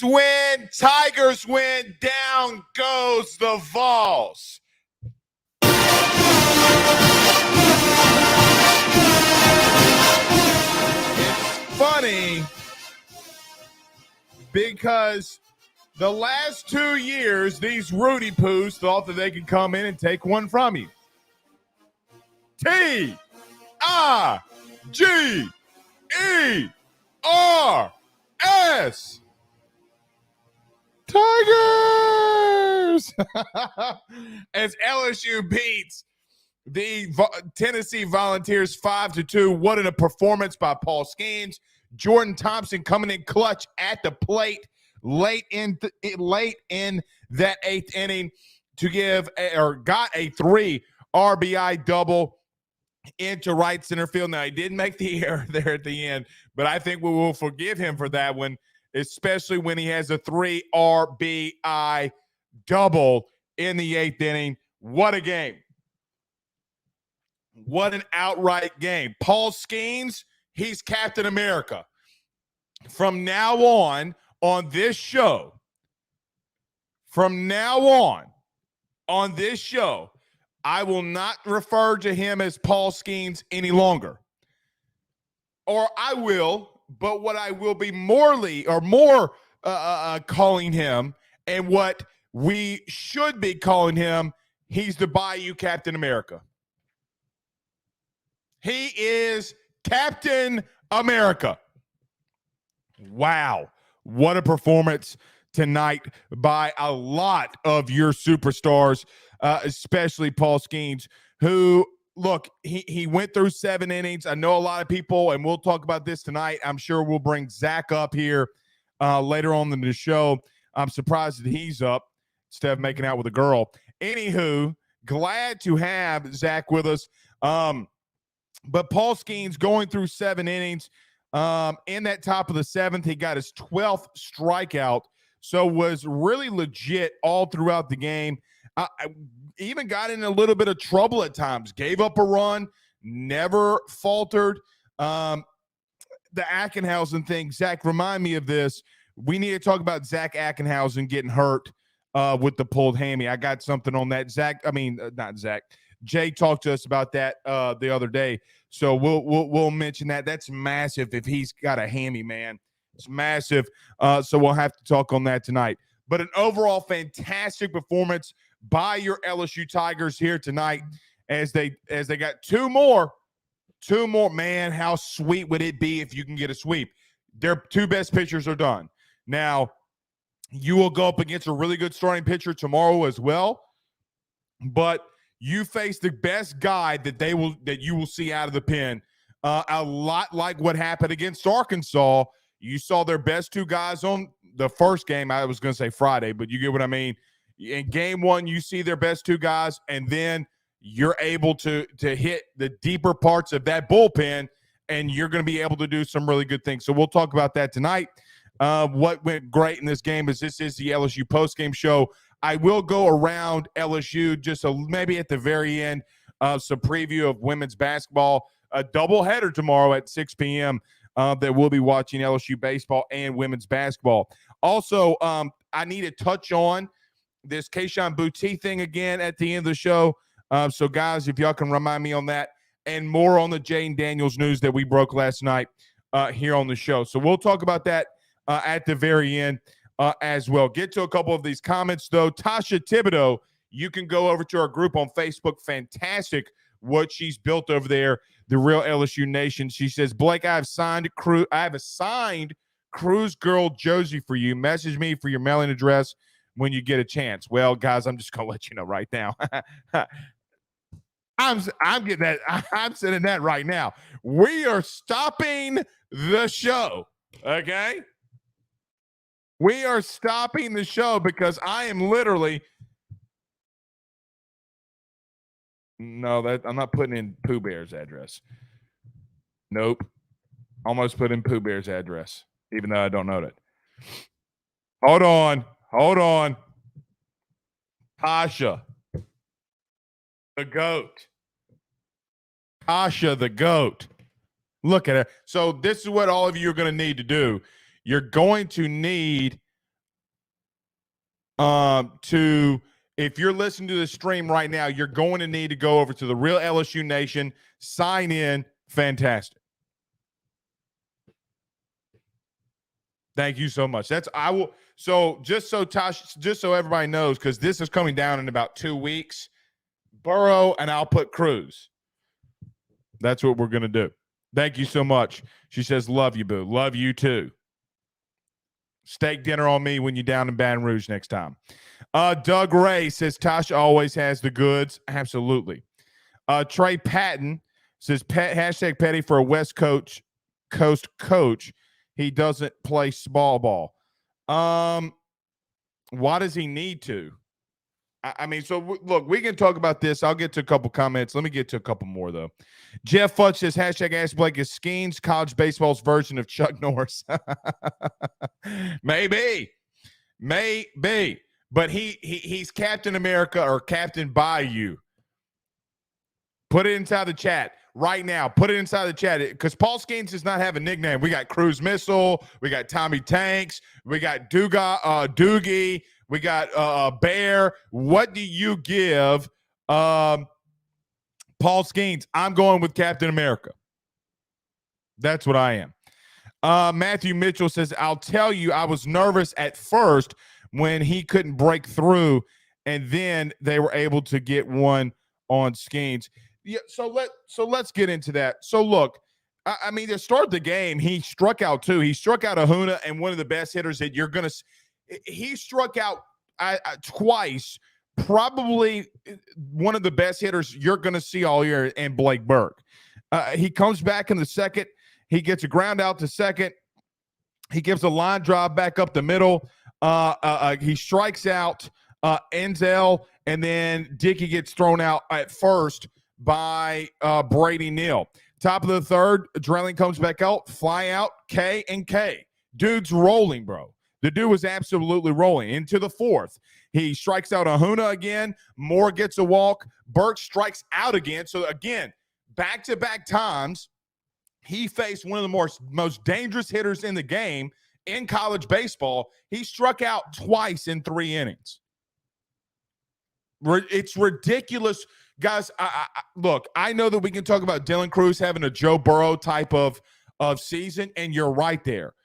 Win, Tigers win, down goes the Vols. It's funny because the last 2 years, these Rudy Poos thought that they could come in and take one from you. T-I-G-E-R-S. Tigers! As LSU beats the Tennessee Volunteers 5-2. What a performance by Paul Skenes. Jordan Thompson coming in clutch at the plate late in that 8th inning to got a 3 RBI double into right center field. Now, he did make the error there at the end, but I think we will forgive him for that one, especially when he has a 3 RBI double in the 8th inning. What a game. What an outright game. Paul Skenes, he's Captain America. From now on this show, I will not refer to him as Paul Skenes any longer. Or I will, but what I will be more calling him, and what we should be calling him, he's the Bayou Captain America. He is Captain America. Wow. What a performance tonight by a lot of your superstars, especially Paul Skenes, who, look, he went through 7 innings. I know a lot of people, and we'll talk about this tonight. I'm sure we'll bring Zach up here later on in the show. I'm surprised that he's up instead of making out with a girl. Anywho, glad to have Zach with us. But Paul Skenes going through 7 innings. In that top of the 7th, he got his 12th strikeout, so was really legit all throughout the game. I even got in a little bit of trouble at times, gave up a run, never faltered. The Ackenhausen thing, Zach, remind me of this. We need to talk about Zach Ackenhausen getting hurt with the pulled hammy. I got something on that. Not Zach. Jay talked to us about that the other day, so we'll mention that. That's massive if he's got a hammy, man. It's massive, so we'll have to talk on that tonight. But an overall fantastic performance by your LSU Tigers here tonight as they got two more. Man, how sweet would it be if you can get a sweep? Their 2 best pitchers are done. Now, you will go up against a really good starting pitcher tomorrow as well, but you face the best guy that you will see out of the pen. A lot like what happened against Arkansas. You saw their best 2 guys on the first game. I was going to say Friday, but you get what I mean. In game 1, you see their best 2 guys, and then you're able to hit the deeper parts of that bullpen, and you're going to be able to do some really good things. So we'll talk about that tonight. What went great in this game is this is the LSU postgame show. I will go around LSU just maybe at the very end, some preview of women's basketball, a doubleheader tomorrow at 6 p.m. That we'll be watching LSU baseball and women's basketball. Also, I need to touch on this Kayshon Boutte thing again at the end of the show. So, guys, if y'all can remind me on that and more on the Jane Daniels news that we broke last night here on the show. So we'll talk about that at the very end. As well. Get to a couple of these comments, though. Tasha Thibodeau, you can go over to our group on Facebook. Fantastic what she's built over there, the Real LSU Nation. She says, Blake, I have a signed Cruise Girl Josie for you. Message me for your mailing address when you get a chance. Well, guys, I'm just going to let you know right now. I'm getting that. I'm sending that right now. We are stopping the show, okay? We are stopping the show because I am literally I'm not putting in Pooh Bear's address. Nope. Almost put in Pooh Bear's address, even though I don't know that. Hold on. Tasha, the GOAT. Tasha, the GOAT. Look at her. So this is what all of you are going to need to do. You're going to need If you're listening to the stream right now, you're going to need to go over to the Real LSU Nation, sign in. Fantastic. Thank you so much. Just so everybody knows, because this is coming down in about 2 weeks, Burrow and I'll put Cruz. That's what we're going to do. Thank you so much. She says, love you, boo. Love you too. Steak dinner on me when you're down in Baton Rouge next time. Doug Ray says, Tasha always has the goods. Absolutely. Trey Patton says, hashtag petty for a West Coast coach. He doesn't play small ball. Why does he need to? Look, we can talk about this. I'll get to a couple comments. Let me get to a couple more, though. Jeff Futch says, hashtag Ask Blake is Skenes college baseball's version of Chuck Norris. Maybe. But he's Captain America or Captain Bayou. Put it inside the chat right now. Put it inside the chat because Paul Skenes does not have a nickname. We got Cruise Missile. We got Tommy Tanks. We got Doogie. We got Bear. What do you give Paul Skenes? I'm going with Captain America. That's what I am. Matthew Mitchell says, I'll tell you, I was nervous at first when he couldn't break through, and then they were able to get one on Skenes. Yeah, so let's get into that. So look, to start the game, he struck out two. He struck out Ahuna, and one of the best hitters that you're going to – he struck out twice, probably one of the best hitters you're going to see all year in Blake Burke. He comes back in the second. He gets a ground out to second. He gives a line drive back up the middle. He strikes out Enzel, and then Dickey gets thrown out at first by Brady Neal. Top of the third, Drelling comes back out, fly out, K and K. Dude's rolling, bro. The dude was absolutely rolling. Into the fourth, he strikes out Ahuna again. Moore gets a walk. Burke strikes out again. So again, back-to-back times, he faced one of the most dangerous hitters in the game in college baseball. He struck out twice in 3 innings. It's ridiculous. Guys, look, I know that we can talk about Dylan Cruz having a Joe Burrow type of season, and you're right there.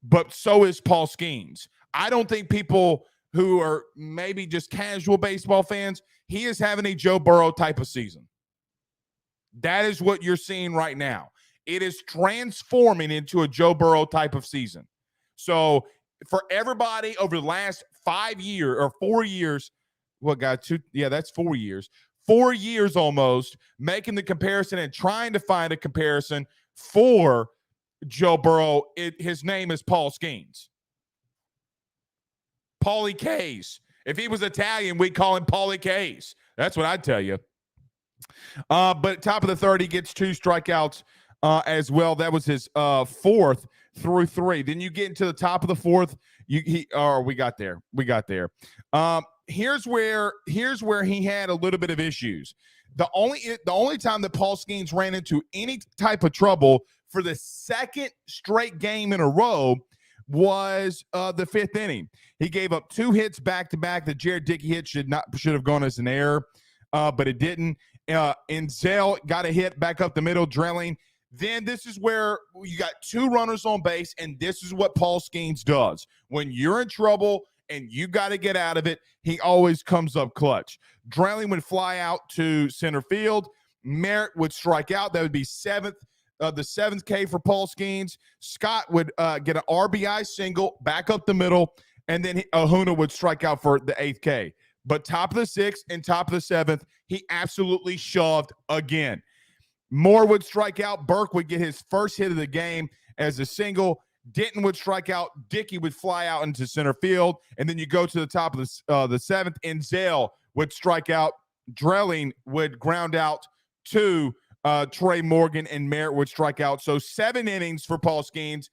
But so is Paul Skenes. I don't think people who are maybe just casual baseball fans, he is having a Joe Burrow type of season. That is what you're seeing right now. It is transforming into a Joe Burrow type of season. So for everybody over the last 5 years or 4 years, that's 4 years. 4 years almost, making the comparison and trying to find a comparison for Joe Burrow. His name is Paul Skenes. Paulie K's. If he was Italian, we'd call him Paulie K's. That's what I'd tell you. But top of the third, he gets 2 strikeouts as well. That was his fourth through 3. Then you get into the top of the fourth. We got there. Here's where he had a little bit of issues. The only time that Paul Skenes ran into any type of trouble for the second straight game in a row was the 5th inning. He gave up 2 hits back to back. The Jared Dickey hit should have gone as an error, but it didn't. Enzel got a hit back up the middle, Drelling. Then this is where you got 2 runners on base, and this is what Paul Skenes does. When you're in trouble and you got to get out of it, he always comes up clutch. Drelling would fly out to center field. Merritt would strike out. That would be the 7th K for Paul Skenes. Scott would get an RBI single back up the middle, and then Ahuna would strike out for the 8th K. But top of the 6th and top of the 7th, he absolutely shoved again. Moore would strike out. Burke would get his first hit of the game as a single. Denton would strike out. Dickey would fly out into center field. And then you go to the top of the 7th. Enzel would strike out. Drelling would ground out to Trey Morgan, and Merritt would strike out. So 7 innings for Paul Skenes,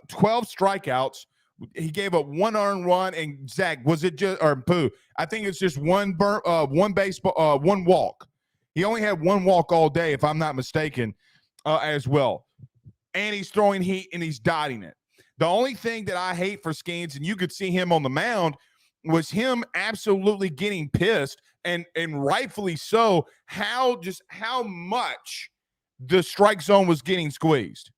12 strikeouts. He gave up 1 earned run. And Zach, was it just or Pooh? I think it's just one walk. He only had 1 walk all day, if I'm not mistaken, as well. And he's throwing heat and he's dotting it. The only thing that I hate for Skenes, and you could see him on the mound, was him absolutely getting pissed, and rightfully so, how much the strike zone was getting squeezed.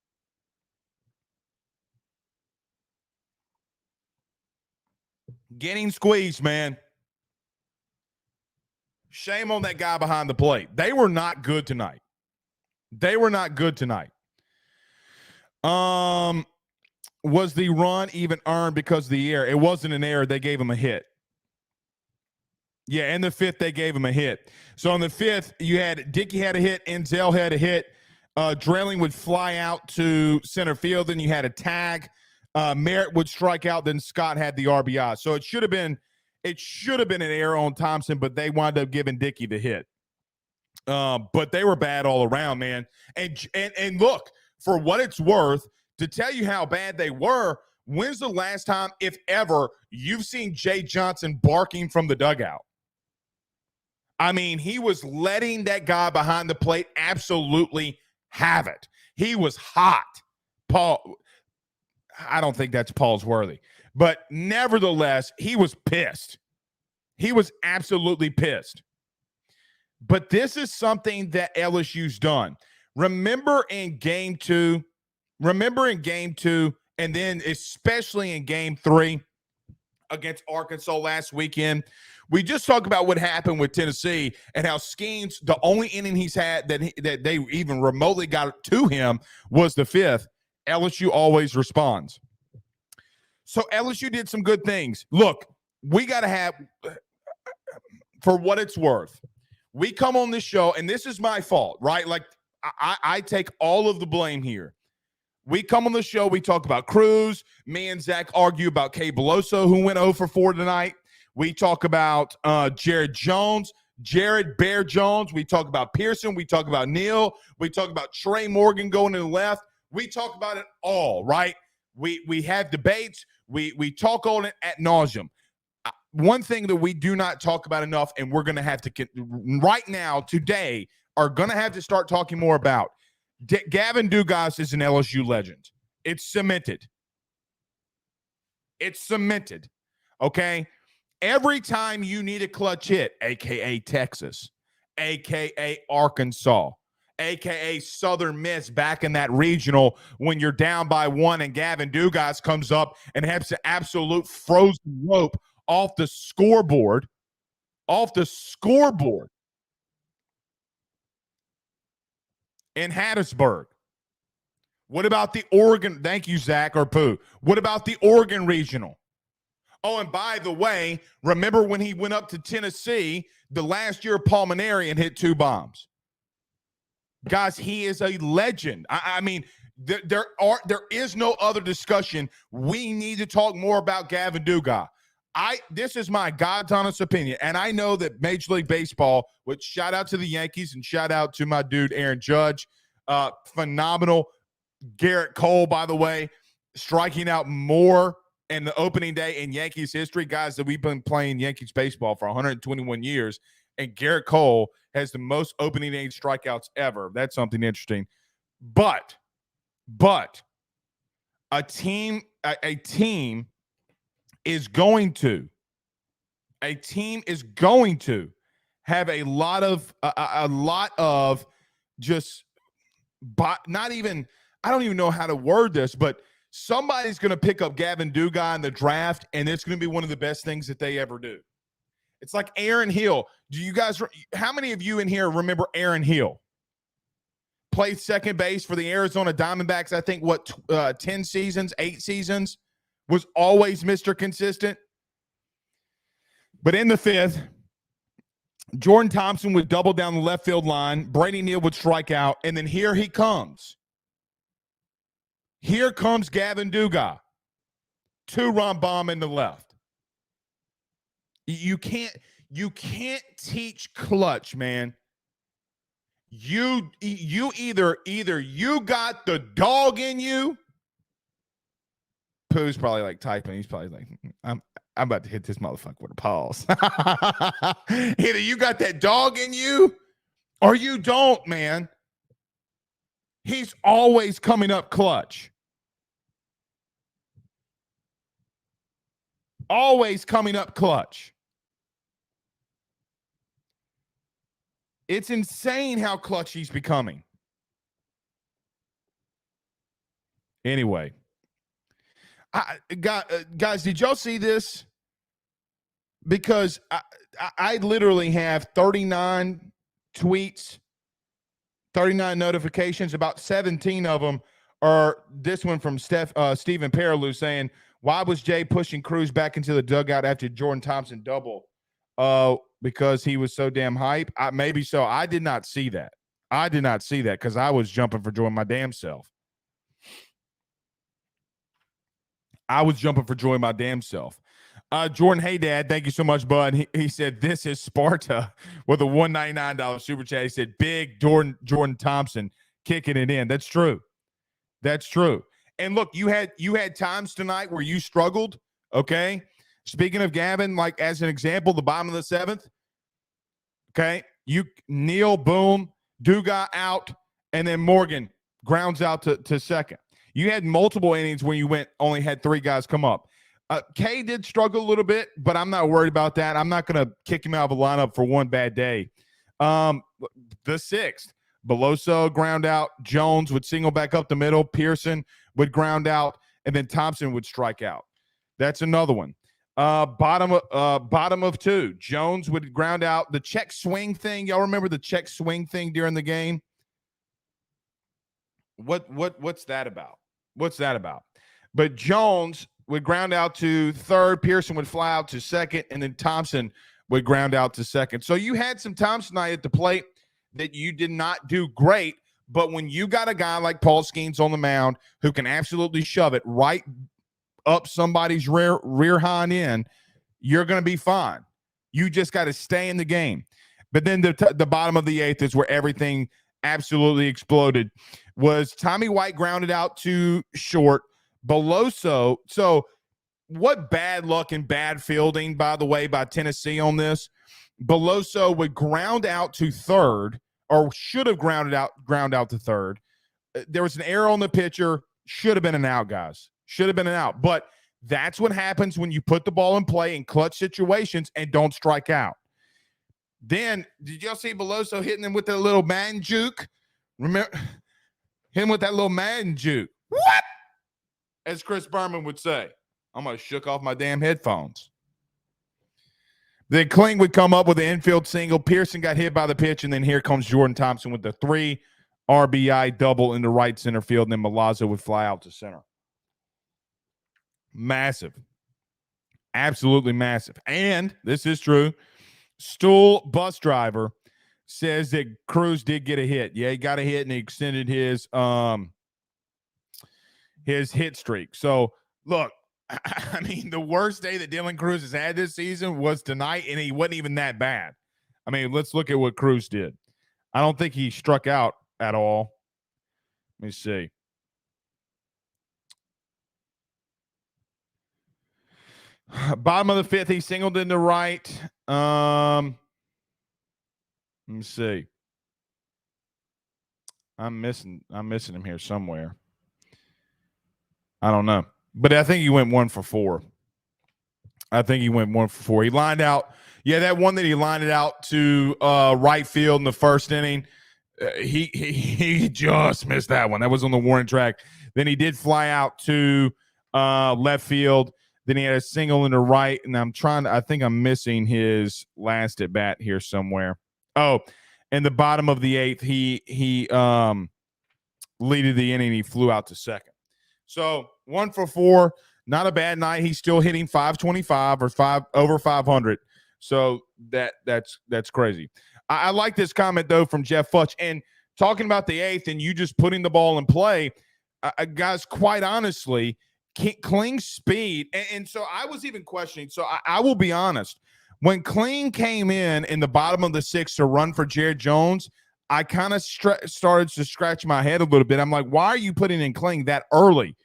Getting squeezed, man. Shame on that guy behind the plate. They were not good tonight. Was the run even earned because of the error? It wasn't an error. They gave him a hit. Yeah, in the fifth, they gave him a hit. So in the fifth, you had Dickey had a hit, Enzel had a hit. Drelling would fly out to center field. Then you had a tag. Merritt would strike out. Then Scott had the RBI. So it should have been an error on Thompson, but they wound up giving Dickey the hit. But they were bad all around, man. And look, for what it's worth, to tell you how bad they were, when's the last time, if ever, you've seen Jay Johnson barking from the dugout? I mean, he was letting that guy behind the plate absolutely have it. He was hot. Paul, I don't think that's Paul's worthy. But nevertheless, he was pissed. He was absolutely pissed. But this is something that LSU's done. Remember in game two, and then especially in game 3 against Arkansas last weekend, we just talked about what happened with Tennessee and how Skenes, the only inning he's had that they even remotely got to him was the 5th. LSU always responds. So LSU did some good things. Look, we got to have, for what it's worth, we come on this show, and this is my fault, right? Like, I take all of the blame here. We come on the show, we talk about Cruz. Me and Zach argue about Kay Beloso, who went 0 for 4 tonight. We talk about Jared Bear Jones. We talk about Pearson. We talk about Neal. We talk about Trey Morgan going to the left. We talk about it all, right? We have debates. We talk on it ad nauseum. One thing that we do not talk about enough, and we're going to have to right now, today, are going to have to start talking more about. Gavin Dugas is an LSU legend. It's cemented. Okay? Every time you need a clutch hit, a.k.a. Texas, a.k.a. Arkansas, a.k.a. Southern Miss back in that regional, when you're down by 1 and Gavin Dugas comes up and has an absolute frozen rope off the scoreboard in Hattiesburg. What about the Oregon? Thank you, Zach or Pooh. What about the Oregon regional? Oh, and by the way, remember when he went up to Tennessee the last year of Pulmonary and hit 2 bombs? Guys, he is a legend. I mean, there is no other discussion. We need to talk more about Gavin Dugas. This is my God's honest opinion, and I know that Major League Baseball, which shout out to the Yankees and shout out to my dude Aaron Judge, phenomenal. Garrett Cole, by the way, striking out more in the opening day in Yankees history. Guys, that we've been playing Yankees baseball for 121 years, and Garrett Cole has the most opening day strikeouts ever. That's something interesting. But a team is going to have a lot of just, not even, I don't even know how to word this, but somebody's going to pick up Gavin Dugas in the draft, and it's going to be one of the best things that they ever do. It's like Aaron Hill. How many of you in here remember Aaron Hill? Played second base for the Arizona Diamondbacks, I think, 10 seasons, 8 seasons, was always Mr. Consistent. But in the 5th, Jordan Thompson would double down the left field line. Brady Neal would strike out, and then here he comes. Here comes Gavin Dugas. 2-run bomb in the left. You can't teach clutch, man. You either you got the dog in you. Pooh's probably like typing. He's probably like, I'm about to hit this motherfucker with a pause. Either you got that dog in you or you don't, man. He's always coming up clutch. Always coming up clutch. It's insane how clutch he's becoming. Anyway, guys, did y'all see this? Because I literally have 39 tweets, 39 notifications. About 17 of them are this one from Stephen Perilou saying, why was Jay pushing Cruz back into the dugout after Jordan Thompson double? Because he was so damn hype? Maybe so. I did not see that. Because I was jumping for joy my damn self. Jordan, hey, Dad, thank you so much, bud. He said, this is Sparta with a $199 super chat. He said, big Jordan Thompson kicking it in. That's true. And look, you had times tonight where you struggled, okay? Speaking of Gavin, like as an example, the bottom of the seventh, okay? Neil, boom, Dugas out, and then Morgan grounds out to second. You had multiple innings where you only had three guys come up. Kay did struggle a little bit, but I'm not worried about that. I'm not going to kick him out of the lineup for one bad day. The sixth, Beloso ground out. Jones would single back up the middle. Pearson would ground out, and then Thompson would strike out. That's another one. Bottom of two, Jones would ground out. The check swing thing, y'all remember the check swing thing during the game? What's that about? But Jones would ground out to third, Pearson would fly out to second, and then Thompson would ground out to second. So you had some times tonight at the plate that you did not do great, but when you got a guy like Paul Skenes on the mound who can absolutely shove it right up somebody's rear hind end, you're going to be fine. You just got to stay in the game. But then the bottom of the eighth is where everything absolutely exploded. Was Tommy White grounded out to short. Beloso. So what bad luck and bad fielding, by the way, by Tennessee on this. Beloso would ground out to third, or should have ground out to third. There was an error on the pitcher. Should have been an out, guys. Should have been an out. But that's what happens when you put the ball in play in clutch situations and don't strike out. Then, did y'all see Beloso hitting him with that little Madden juke? Remember him with that little Madden juke? What? As Chris Berman would say, I'm going to shook off my damn headphones. Then Kling would come up with an infield single. Pearson got hit by the pitch, and then here comes Jordan Thompson with the 3 RBI double in the right center field, and then Milazzo would fly out to center. Massive. Absolutely massive. And this is true. Stool bus driver says that Cruz did get a hit. Yeah, he got a hit, and he extended his hit streak. So, look, I mean, the worst day that Dylan Cruz has had this season was tonight, and he wasn't even that bad. I mean, let's look at what Cruz did. I don't think he struck out at all. Let me see. Bottom of the fifth, he singled in the right. Let me see. I'm missing him here somewhere. I don't know. But I think he went 1 for 4. He lined out. Yeah, that one that he lined it out to right field in the first inning. He just missed that one. That was on the warning track. Then he did fly out to left field. Then he had a single in the right, and I think I'm missing his last at bat here somewhere. Oh, in the bottom of the eighth, he leaded the inning. He flew out to second. So 1 for 4, not a bad night. He's still hitting 525 or over 500. So that's crazy. I like this comment though from Jeff Futch, and talking about the eighth and you just putting the ball in play, guys. Quite honestly, Kling's speed, and so I was even questioning. So I will be honest. When Kling came in the bottom of the sixth to run for Jared Jones, I kind of started to scratch my head a little bit. I'm like, why are you putting in Kling that early?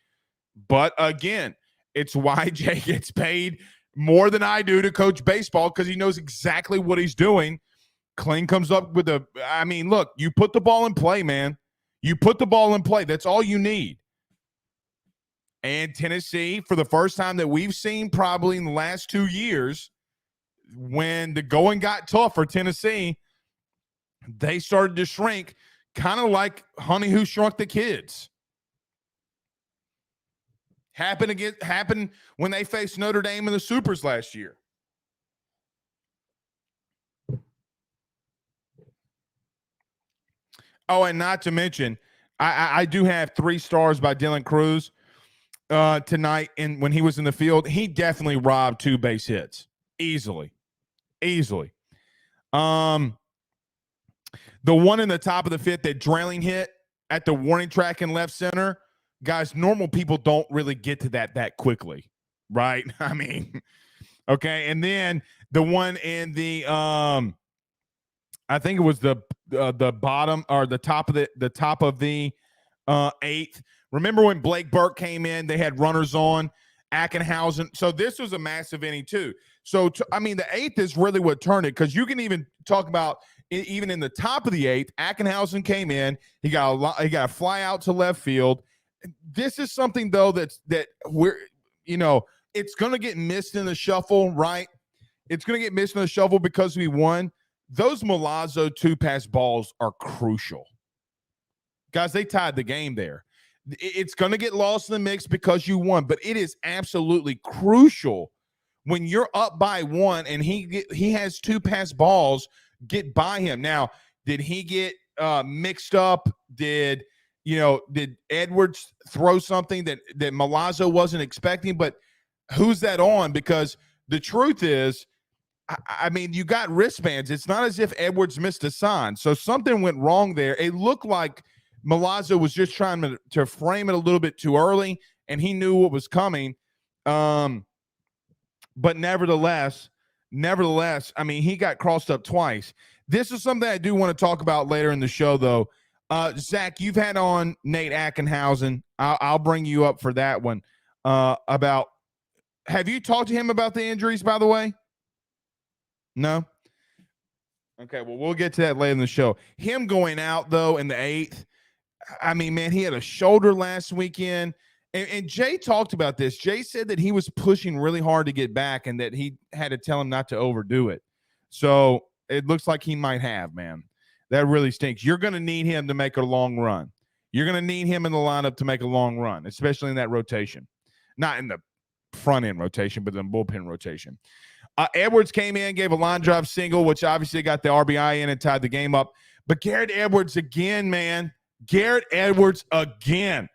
But again, it's why Jay gets paid more than I do to coach baseball, because he knows exactly what he's doing. Kling comes up with look, you put the ball in play, man. You put the ball in play. That's all you need. And Tennessee, for the first time that we've seen probably in the last 2 years, when the going got tough for Tennessee, they started to shrink, kind of like Honey Who Shrunk the Kids. Happened when they faced Notre Dame in the Supers last year. Oh, and not to mention, I do have 3 stars by Dylan Cruz tonight. And when he was in the field, he definitely robbed 2 base hits easily. The one in the top of the 5th, that drilling hit at the warning track in left center, guys, normal people don't really get to that quickly, right? I mean, okay. And then the one in the I think it was the bottom or the top of the 8th. Remember when Blake Burke came in? They had runners on Ackenhausen. So this was a massive inning too. So I mean, the 8th is really what turned it, because you can even talk about even in the top of the 8th. Ackenhausen came in. He got a fly out to left field. This is something though that we're it's going to get missed in the shuffle, right? It's going to get missed in the shuffle because we won. Those Milazzo 2-pass balls are crucial. Guys, they tied the game there. It's going to get lost in the mix because you won, but it is absolutely crucial when you're up by 1 and he has 2-pass balls, get by him. Now, did he get mixed up? Did Edwards throw something that Milazzo wasn't expecting? But who's that on? Because the truth is, I mean, you got wristbands. It's not as if Edwards missed a sign. So something went wrong there. It looked like Milazzo was just trying to frame it a little bit too early, and he knew what was coming. But nevertheless, I mean, he got crossed up twice. This is something I do want to talk about later in the show, though. Zach, you've had on Nate Ackenhausen. I'll bring you up for that one. Have you talked to him about the injuries, by the way? No? Okay, well, we'll get to that later in the show. Him going out, though, in the 8th, I mean, man, he had a shoulder last weekend. And Jay talked about this. Jay said that he was pushing really hard to get back and that he had to tell him not to overdo it. So it looks like he might have, man. That really stinks. You're going to need him to make a long run. You're going to need him in the lineup to make a long run, especially in that rotation. Not in the front-end rotation, but in the bullpen rotation. Edwards came in, gave a line drive single, which obviously got the RBI in and tied the game up. But Garrett Edwards again, man. Garrett Edwards again.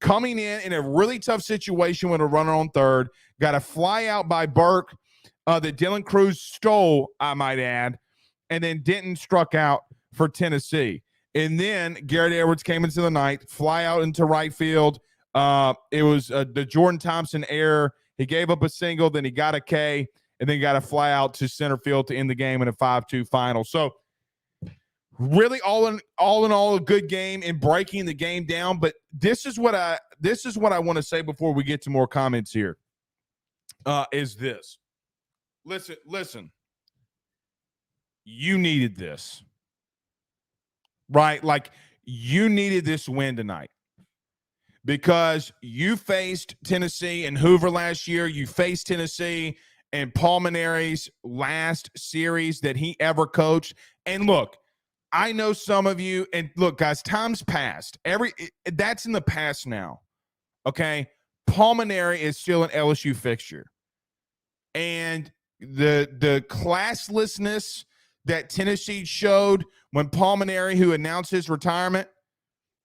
Coming in a really tough situation with a runner on third. Got a fly out by Burke that Dylan Cruz stole, I might add. And then Denton struck out for Tennessee. And then Garrett Edwards came into the ninth, fly out into right field. It was the Jordan Thompson error. He gave up a single, then he got a K, and then got a fly out to center field to end the game in a 5-2 final. So really all in all a good game in breaking the game down. But this is what I want to say before we get to more comments here. Is this. Listen. You needed this. Right? Like, you needed this win tonight. Because you faced Tennessee and Hoover last year. You faced Tennessee and Paul Mainieri's last series that he ever coached. And look, I know some of you, and look, guys, time's passed. That's in the past now. Okay? Paul Mainieri is still an LSU fixture. And the classlessness that Tennessee showed when Paul Mainieri, who announced his retirement,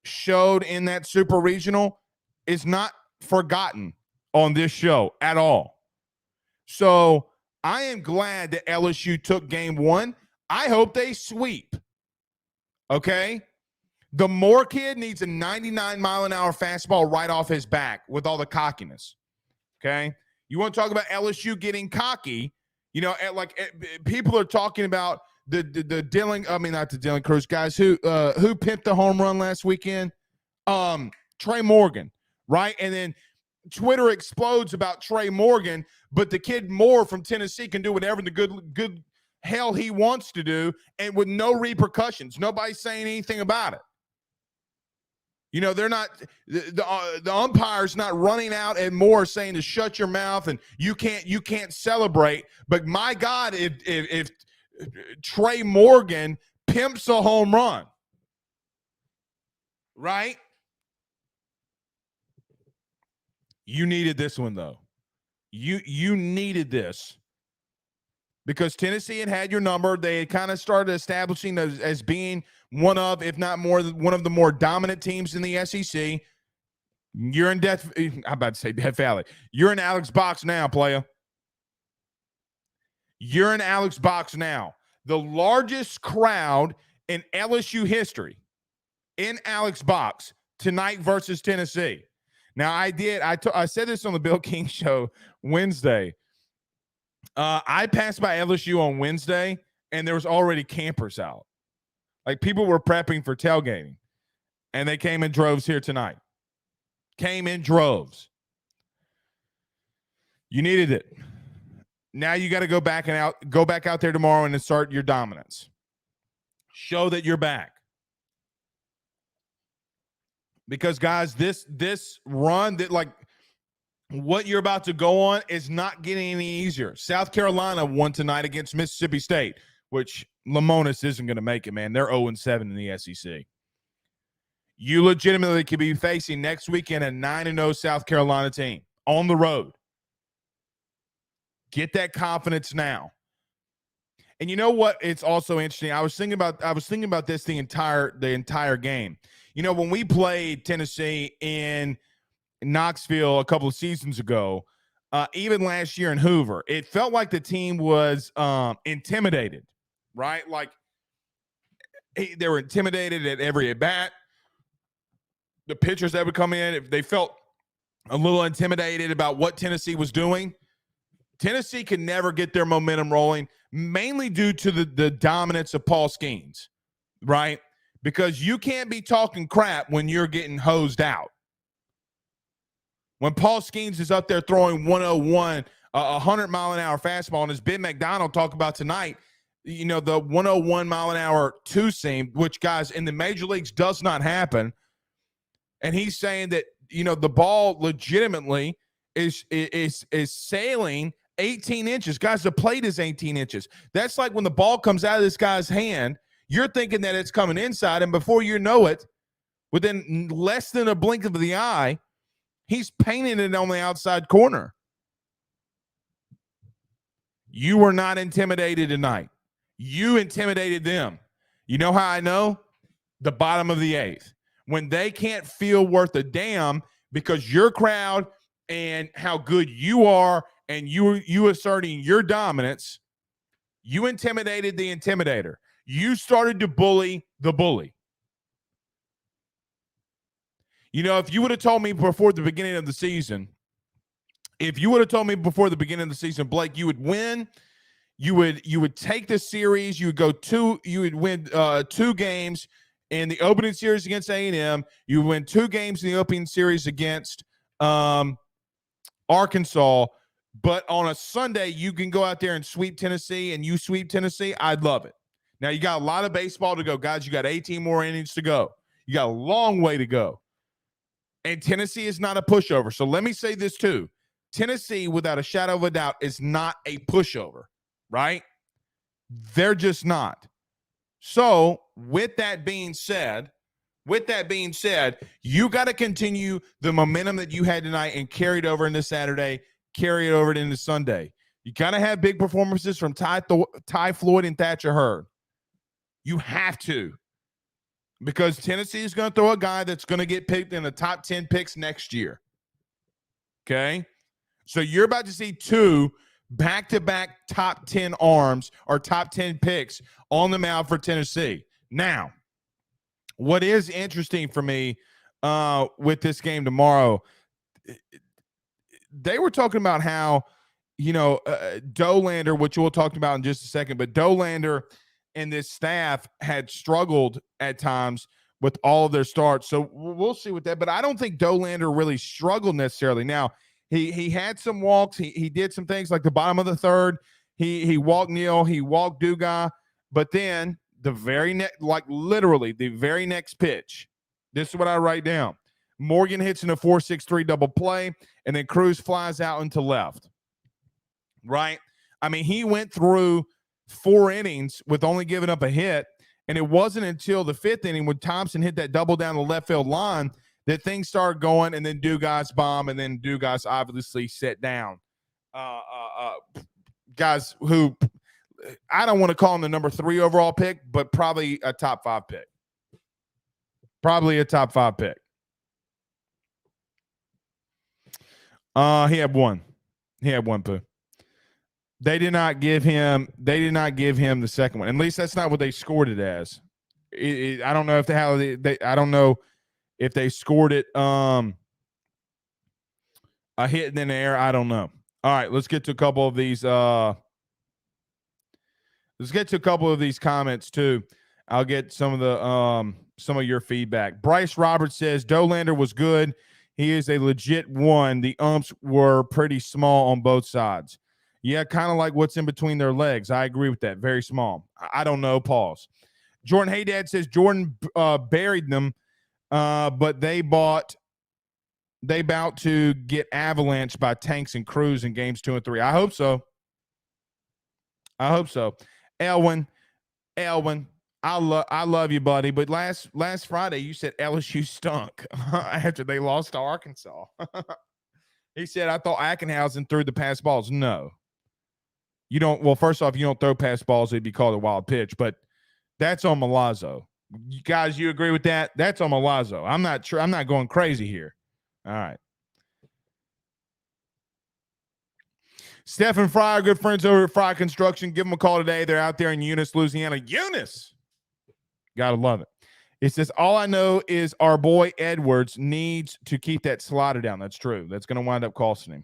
showed in that super regional is not forgotten on this show at all. So I am glad that LSU took game one. I hope they sweep. Okay? The Moore kid needs a 99-mile-an-hour fastball right off his back with all the cockiness. Okay? You want to talk about LSU getting cocky? You know, people are talking about the Dylan, I mean, not the Dylan Cruz guys who pimped the home run last weekend. Trey Morgan, right? And then Twitter explodes about Trey Morgan, but the kid Moore from Tennessee can do whatever the good hell he wants to do, and with no repercussions. Nobody's saying anything about it. They're not the umpire's not running out and more saying to shut your mouth and you can't celebrate. But my God, if Trey Morgan pimps a home run, right? You needed this one though. You needed this because Tennessee had your number. They had kind of started establishing as being one of, if not more, one of the more dominant teams in the SEC. You're in Death. I'm about to say Death Valley. You're in Alex box now, player. You're in Alex box now. The largest crowd in LSU history in Alex box tonight versus Tennessee. Now, I said this on the Bill King show Wednesday. I passed by LSU on Wednesday, and there was already campers out. Like, people were prepping for tailgating, and they came in droves here tonight. Came in droves. You needed it. Now you got to go back out there tomorrow and start your dominance. Show that you're back. Because guys, this run that like what you're about to go on is not getting any easier. South Carolina won tonight against Mississippi State, which Lamonis isn't going to make it, man. They're 0-7 in the SEC. You legitimately could be facing next weekend a 9-0 South Carolina team on the road. Get that confidence now. And you know what? It's also interesting. I was thinking about this the entire game. When we played Tennessee in Knoxville a couple of seasons ago, even last year in Hoover, it felt like the team was intimidated, right? Like they were intimidated at every at bat. The pitchers that would come in, if they felt a little intimidated about what Tennessee was doing. Tennessee could never get their momentum rolling, mainly due to the dominance of Paul Skenes, right? Because you can't be talking crap when you're getting hosed out. When Paul Skenes is up there throwing 101, 100-mile-an-hour fastball, and as Ben McDonald talked about tonight, the 101-mile-an-hour two-seam, which, guys, in the major leagues does not happen. And he's saying that, the ball legitimately is sailing 18 inches. Guys, the plate is 18 inches. That's like when the ball comes out of this guy's hand, you're thinking that it's coming inside, and before you know it, within less than a blink of the eye, he's painting it on the outside corner. You were not intimidated tonight. You intimidated them. You know how I know? The bottom of the eighth. When they can't feel worth a damn because your crowd and how good you are and you asserting your dominance, you intimidated the intimidator. You started to bully the bully. If you would have told me before the beginning of the season, Blake, you would win, you would take the series, you would win 2 games in the opening series against A&M, you win 2 games in the opening series against Arkansas, but on a Sunday you can go out there and sweep Tennessee, and you sweep Tennessee, I'd love it. Now you got a lot of baseball to go, guys. You got 18 more innings to go. You got a long way to go. And Tennessee is not a pushover. So let me say this too. Tennessee, without a shadow of a doubt, is not a pushover, right? They're just not. So with that being said, you got to continue the momentum that you had tonight and carry it over into Saturday, carry it over into Sunday. You got to have big performances from Ty Floyd and Thatcher Hurd. You have to. Because Tennessee is going to throw a guy that's going to get picked in the top 10 picks next year. Okay? So you're about to see 2 back-to-back top 10 arms or top 10 picks on the mound for Tennessee. Now, what is interesting for me with this game tomorrow, they were talking about how, Dolander, which we'll talk about in just a second, but Dolander and this staff had struggled at times with all of their starts. So we'll see with that. But I don't think Dolander really struggled necessarily. Now, he had some walks. He did some things like the bottom of the third. He walked Neal. He walked Dugas. But then literally the very next pitch, This is what I write down. Morgan hits in a 4-6-3 double play, and then Cruz flies out into left. Right? I mean, he went through 4 innings with only giving up a hit, and it wasn't until the 5th inning when Thompson hit that double down the left field line that things started going, and then Dugas bomb, and then Dugas obviously set down guys who I don't want to call him the number 3 overall pick, but probably a top 5 pick. Probably a top 5 pick. He had one. He had one, Pooh. They did not give him the second one. At least that's not what they scored it as. I don't know if I don't know if they scored it a hit in the air. I don't know. All right, let's get to a couple of these comments too. I'll get some of your feedback. Bryce Roberts says Dolander was good. He is a legit one. The umps were pretty small on both sides. Yeah, kind of like what's in between their legs. I agree with that. Very small. I don't know. Pause. Jordan Haydad says Jordan buried them, but they about to get avalanched by Tanks and Cruz in games 2 and 3. I hope so. Elwin, I love you, buddy. But last Friday you said LSU stunk after they lost to Arkansas. He said, I thought Ackenhausen threw the pass balls. No. You don't. Well, first off, you don't throw pass balls. It'd be called a wild pitch, but that's on Milazzo. You guys, you agree with that? That's on Milazzo. I'm not sure. I'm not going crazy here. All right. Stephen Fry, good friends over at Fry Construction. Give them a call today. They're out there in Eunice, Louisiana. Eunice. Gotta love it. It says, all I know is our boy Edwards needs to keep that slider down. That's true. That's going to wind up costing him.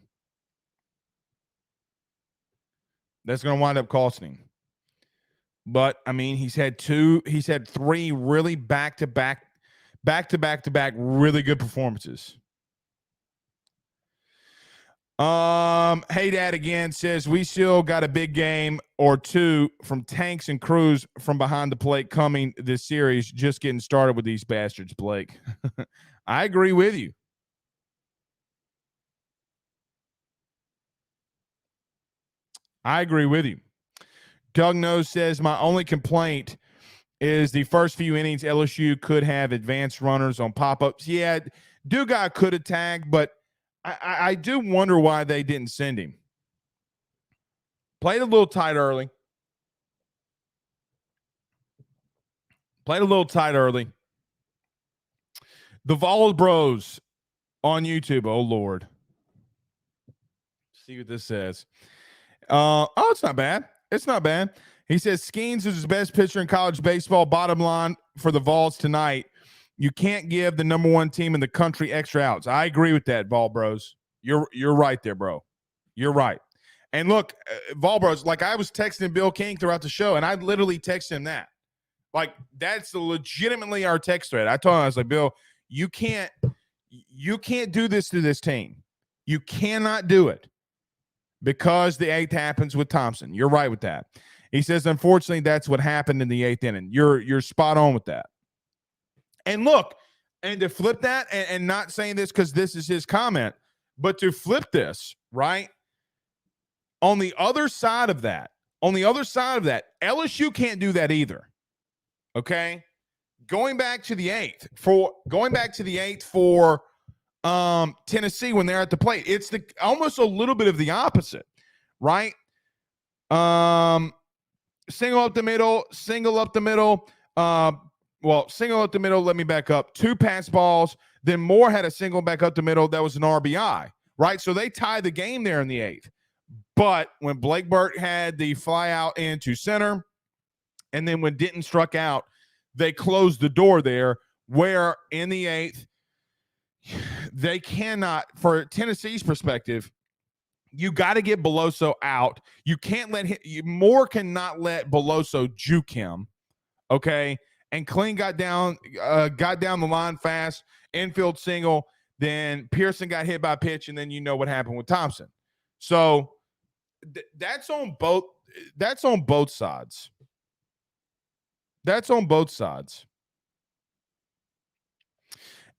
But I mean, he's had 3 really back-to-back really good performances. Hey Dad again says we still got a big game or 2 from Tanks and Cruz from behind the plate coming this series. Just getting started with these bastards, Blake. I agree with you. Doug Nose says my only complaint is the first few innings LSU could have advanced runners on pop-ups. Yeah, Dugas could have tagged, but I do wonder why they didn't send him. Played a little tight early. The Vol Bros on YouTube. Oh, Lord. See what this says. It's not bad. He says Skenes is the best pitcher in college baseball. Bottom line for the Vols tonight. You can't give the number 1 team in the country extra outs. I agree with that, Vol Bros. You're right there, bro. You're right. And look, Vol Bros, like I was texting Bill King throughout the show, and I literally texted him that. Like, that's legitimately our text thread. I told him, I was like, Bill, you can't do this to this team. You cannot do it because the 8th happens with Thompson. You're right with that. He says, unfortunately, that's what happened in the 8th inning. You're spot on with that. And look, and to flip that, and not saying this because this is his comment, but to flip this, right? On the other side of that, LSU can't do that either. Okay? Going back to the 8th for Tennessee when they're at the plate, it's almost a little bit of the opposite, right? Single up the middle. Single up the middle. Let me back up. 2 pass balls. Then Moore had a single back up the middle. That was an RBI, right? So they tied the game there in the 8th. But when Blake Burt had the fly out into center, and then when Denton struck out, they closed the door there, where in the 8th, they cannot, for Tennessee's perspective, you got to get Beloso out. You can't let him, Moore cannot let Beloso juke him, okay? And Kling got down the line fast, infield single, then Pearson got hit by a pitch, and then you know what happened with Thompson. So that's on both sides.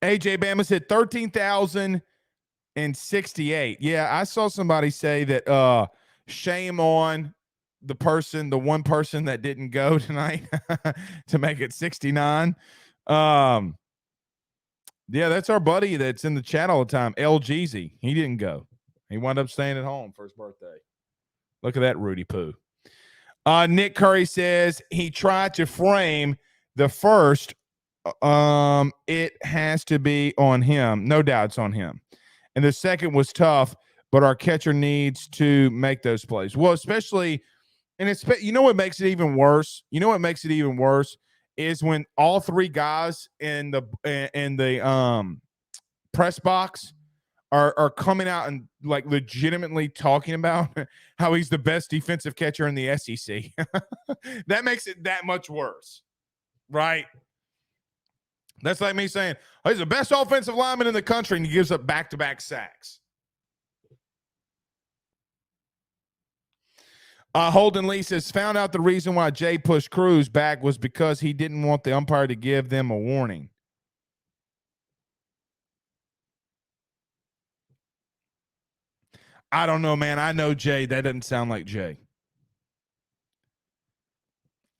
AJ Bama said 13,068. Yeah, I saw somebody say that shame on the one person that didn't go tonight to make it 69. Yeah, that's our buddy that's in the chat all the time, LGZ. He didn't go. He wound up staying at home for his birthday. Look at that Rudy Poo. Nick Curry says he tried to frame the first. It has to be on him. No doubt it's on him. And the second was tough, but our catcher needs to make those plays. Well, especially, and it's, you know what makes it even worse? You know what makes it even worse is when all three guys in the press box are coming out and like legitimately talking about how he's the best defensive catcher in the SEC. That makes it that much worse, right? That's like me saying, oh, he's the best offensive lineman in the country, and he gives up back-to-back sacks. Holden Lee says, found out the reason why Jay pushed Cruz back was because he didn't want the umpire to give them a warning. I don't know, man. I know Jay. That doesn't sound like Jay.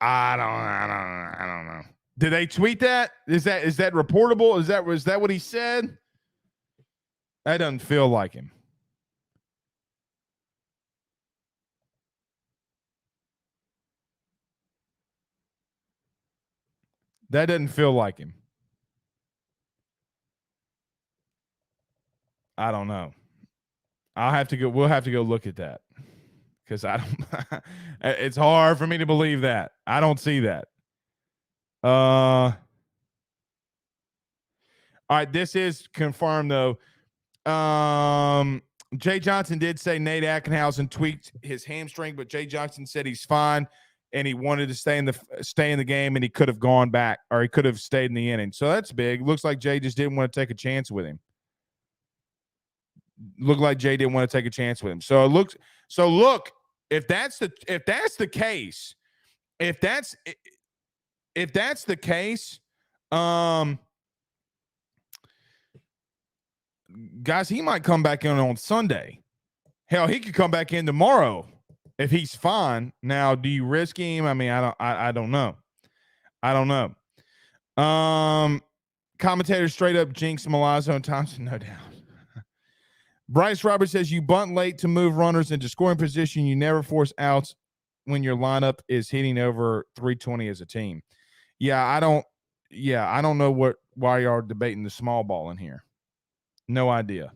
I don't know. Did they tweet that? Is that reportable? Is that what he said? That doesn't feel like him. That doesn't feel like him. I don't know. We'll have to go look at that. Because I don't it's hard for me to believe that. I don't see that. All right, this is confirmed though. Jay Johnson did say Nate Ackenhausen tweaked his hamstring, but Jay Johnson said he's fine and he wanted to stay in the game, and he could have gone back, or he could have stayed in the inning. So that's big. Looks like Jay just didn't want to take a chance with him. Looked like Jay didn't want to take a chance with him. So look, if that's the case, guys, he might come back in on Sunday. Hell, he could come back in tomorrow if he's fine. Now, do you risk him? I mean, I don't know. Commentator straight up jinx Milazzo and Thompson, no doubt. Bryce Roberts says you bunt late to move runners into scoring position. You never force outs when your lineup is hitting over 320 as a team. I don't know why y'all debating the small ball in here. No idea.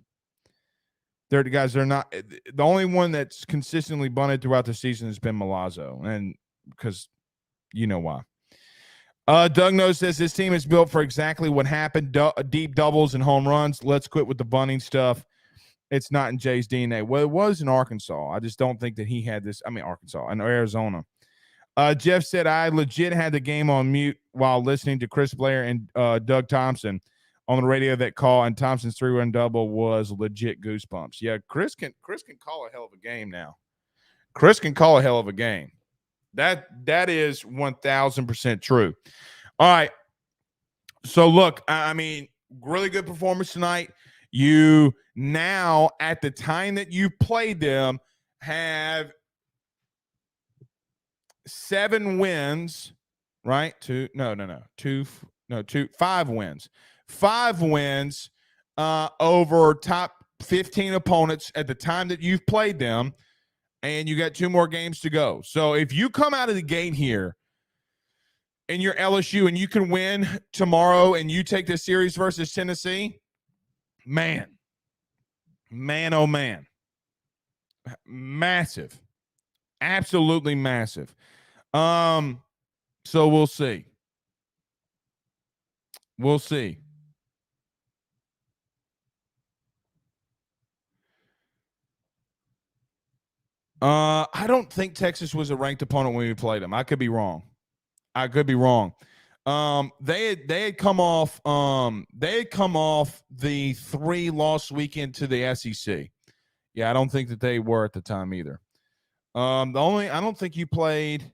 They're not the only one that's consistently bunted throughout the season has been Milazzo, and because you know why. Doug Nose says this team is built for exactly what happened: deep doubles and home runs. Let's quit with the bunting stuff. It's not in Jay's DNA. Well, it was in Arkansas. I just don't think that he had this. I mean, Arkansas and Arizona. Jeff said, I legit had the game on mute while listening to Chris Blair and Doug Thompson on the radio. That call and Thompson's 3-run double was legit goosebumps. Yeah, Chris can call a hell of a game now. Chris can call a hell of a game. That is 1,000% true. All right. So look, I mean, really good performance tonight. You now, at the time that you played them, have 7 wins, right? 5 wins. 5 wins over top 15 opponents at the time that you've played them, and you got 2 more games to go. So if you come out of the gate here and you're LSU and you can win tomorrow and you take this series versus Tennessee, man, oh man, massive, absolutely massive. So we'll see. I don't think Texas was a ranked opponent when we played them. I could be wrong. They had come off the 3-loss weekend to the SEC. Yeah, I don't think that they were at the time either. I don't think you played.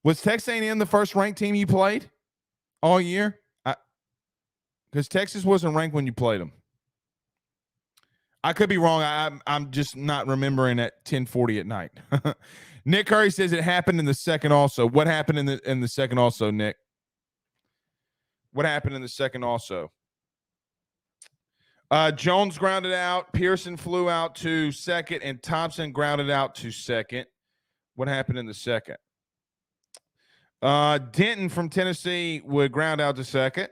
Was Texas A&M the first ranked team you played? all year? Because Texas wasn't ranked when you played them. I could be wrong. I'm just not remembering at 10:40 at night. Nick Curry says it happened in the second also. What happened in the second also, Nick? What happened in the second also? Jones grounded out. Pearson flew out to second, and Thompson grounded out to second. What happened in the second? Denton from Tennessee would ground out to second.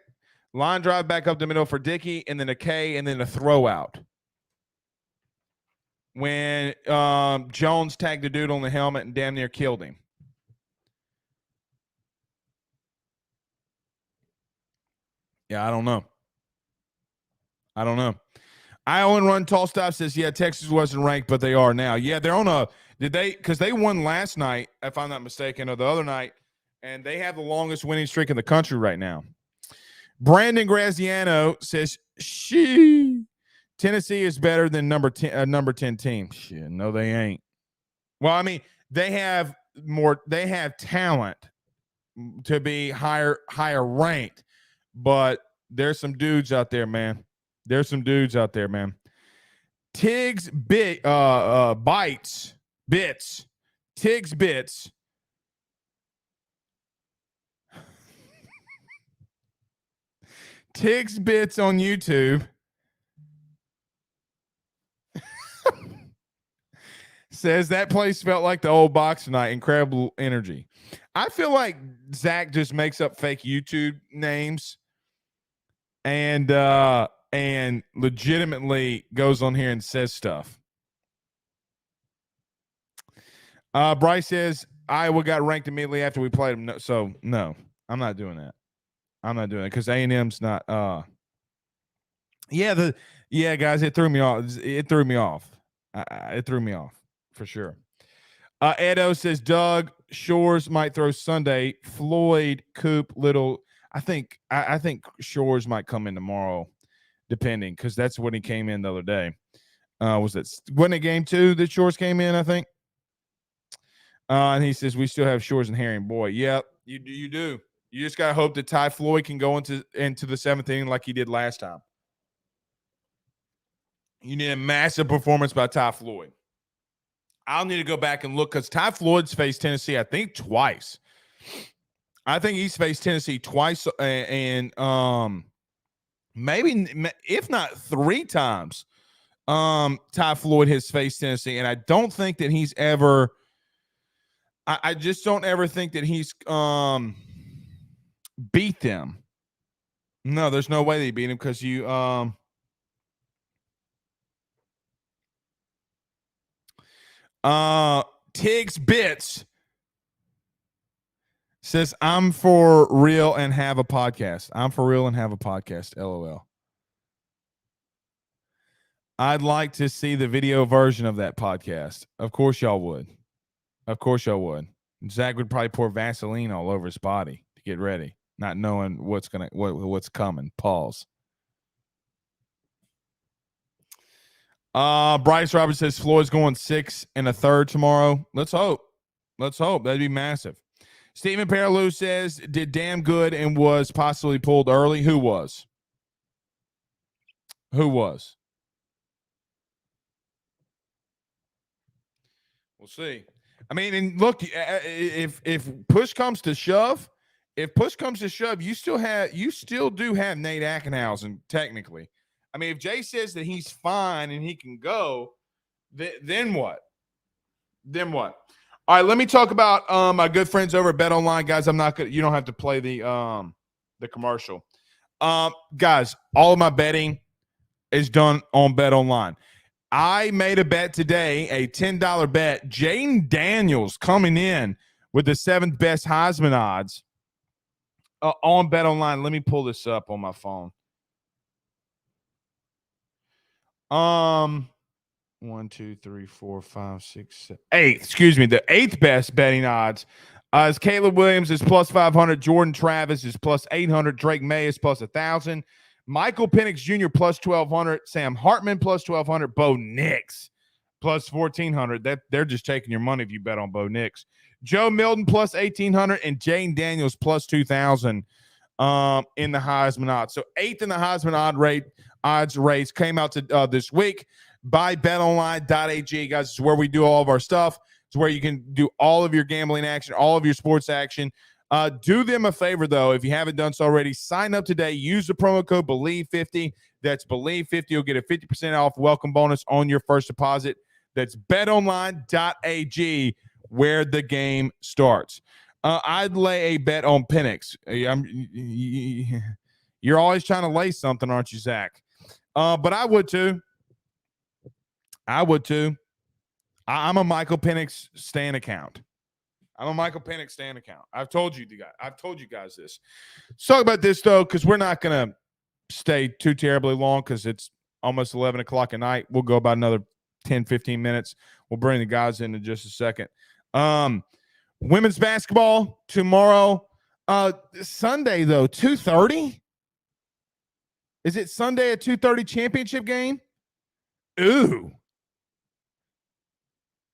Line drive back up the middle for Dickey, and then a K, and then a throw out. When Jones tagged the dude on the helmet and damn near killed him. Yeah, I don't know. I Owen Run Tall Stop says, yeah, Texas wasn't ranked, but they are now. Yeah, they're on a – because they won last night, if I'm not mistaken, or the other night, and they have the longest winning streak in the country right now. Brandon Graziano says, Tennessee is better than number 10 team. Shit, no, they ain't. Well, I mean, they have talent to be higher ranked, but there's some dudes out there, man. Tiggs bits. Tiggs bits. Tiggs bits on YouTube says that place felt like the old box tonight. Incredible energy. I feel like Zach just makes up fake YouTube names and legitimately goes on here and says stuff. Bryce says Iowa got ranked immediately after we played them. No, I'm not doing that. Because A&M's not. Guys, it threw me off. It threw me off for sure. Edo says Doug Shores might throw Sunday. Floyd, Coop, Little. I think Shores might come in tomorrow, depending, because that's when he came in the other day. Wasn't it game 2 that Shores came in? I think. And he says we still have Shores and Herring. Boy, yep, you do. You just gotta hope that Ty Floyd can go into the 7th inning like he did last time. You need a massive performance by Ty Floyd. I'll need to go back and look because Ty Floyd's faced Tennessee, I think, twice. I think he's faced Tennessee twice, and maybe if not 3 times. Ty Floyd has faced Tennessee, and I don't think that he's ever. I just don't ever think that he's beat them. No, there's no way they beat him because you Tiggs Bits says I'm for real and have a podcast. LOL. I'd like to see the video version of that podcast. Of course y'all would. Zach would probably pour Vaseline all over his body to get ready, not knowing what's coming. Pause. Bryce Roberts says Floyd's going 6 1/3 tomorrow. Let's hope. That'd be massive. Stephen Paralou says did damn good and was possibly pulled early. Who was? We'll see. I mean, and look, if push comes to shove, you still do have Nate Ackenhausen technically. I mean, if Jay says that he's fine and he can go, then what? All right, let me talk about my good friends over at BetOnline, guys. You don't have to play the commercial. Guys, all of my betting is done on BetOnline. I made a bet today, a $10 bet. Jaden Daniels coming in with the 7th best Heisman odds on BetOnline. Let me pull this up on my phone. 1, 2, 3, 4, 5, 6, 7, 8. Excuse me. The 8th best betting odds is Caleb Williams is plus 500. Jordan Travis is plus 800. Drake May is plus 1,000. Michael Penix Jr. plus 1,200. Sam Hartman plus 1,200. Bo Nix plus 1,400. They're just taking your money if you bet on Bo Nix. Joe Milton plus 1,800 and Jane Daniels plus 2,000 in the Heisman odds. So 8th in the Heisman odds race came out to this week by betonline.ag. Guys, it's where we do all of our stuff. It's where you can do all of your gambling action, all of your sports action. Do them a favor, though, if you haven't done so already. Sign up today. Use the promo code BELIEVE50. That's BELIEVE50. You'll get a 50% off welcome bonus on your first deposit. That's betonline.ag, where the game starts. I'd lay a bet on Penix. You're always trying to lay something, aren't you, Zach? But I would too. I'm a Michael Penix Stan account. I've told you guys this. Let's talk about this, though, because we're not going to stay too terribly long because it's almost 11 o'clock at night. We'll go about another 10, 15 minutes. We'll bring the guys in just a second. Women's basketball tomorrow. Sunday, though, 2:30? Is it Sunday at 2:30 championship game? Ooh.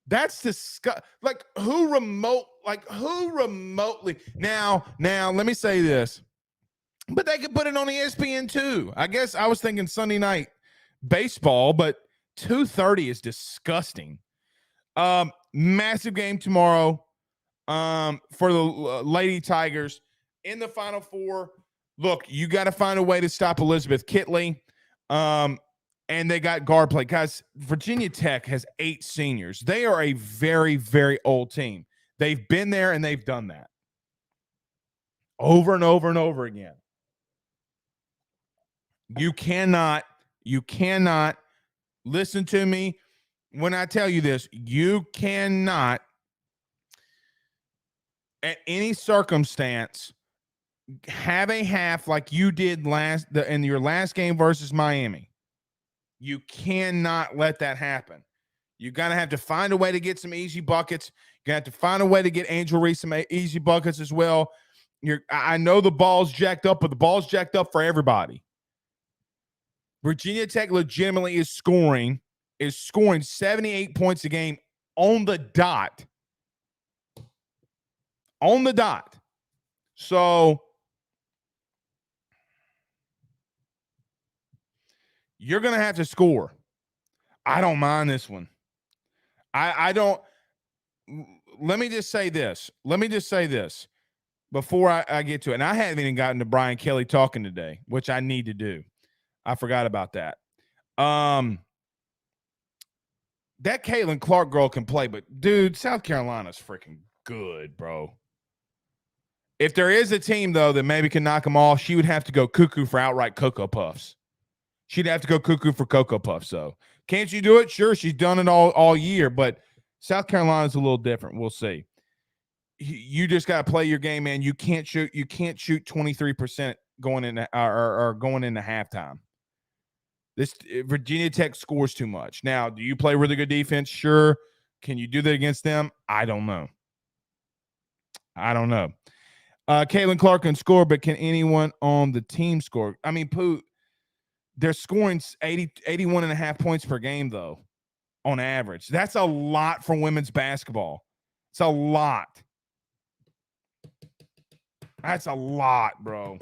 That's disgusting. Who remotely now, let me say this. But they could put it on ESPN too. I guess I was thinking Sunday night baseball, but 2:30 is disgusting. Massive game tomorrow for the Lady Tigers in the Final Four. Look, you got to find a way to stop Elizabeth Kitley. And they got guard play. Guys, Virginia Tech has 8 seniors. They are a very, very old team. They've been there and they've done that over and over and over again. You cannot listen to me when I tell you this. You cannot, at any circumstance, have a half like you did in your last game versus Miami. You cannot let that happen. You're going to have to find a way to get some easy buckets. You're going to have to find a way to get Angel Reese some easy buckets as well. I know the ball's jacked up, but the ball's jacked up for everybody. Virginia Tech legitimately is scoring 78 points a game on the dot. On the dot. So you're going to have to score. I don't mind this one. I don't. Let me just say this before I get to it. And I haven't even gotten to Brian Kelly talking today, which I need to do. I forgot about that. That Caitlin Clark girl can play, but dude, South Carolina's freaking good, bro. If there is a team, though, that maybe can knock them off, she would have to go cuckoo for outright Cocoa Puffs. She'd have to go cuckoo for Cocoa Puffs, though. Can't she do it? Sure, she's done it all year, but South Carolina's a little different. We'll see. You just got to play your game, man. You can't shoot 23% going into halftime. This Virginia Tech scores too much. Now, do you play really good defense? Sure. Can you do that against them? I don't know. Caitlin Clark can score, but can anyone on the team score? I mean, Pooh, they're scoring 81.5 points per game, though, on average. That's a lot for women's basketball. It's a lot. That's a lot, bro.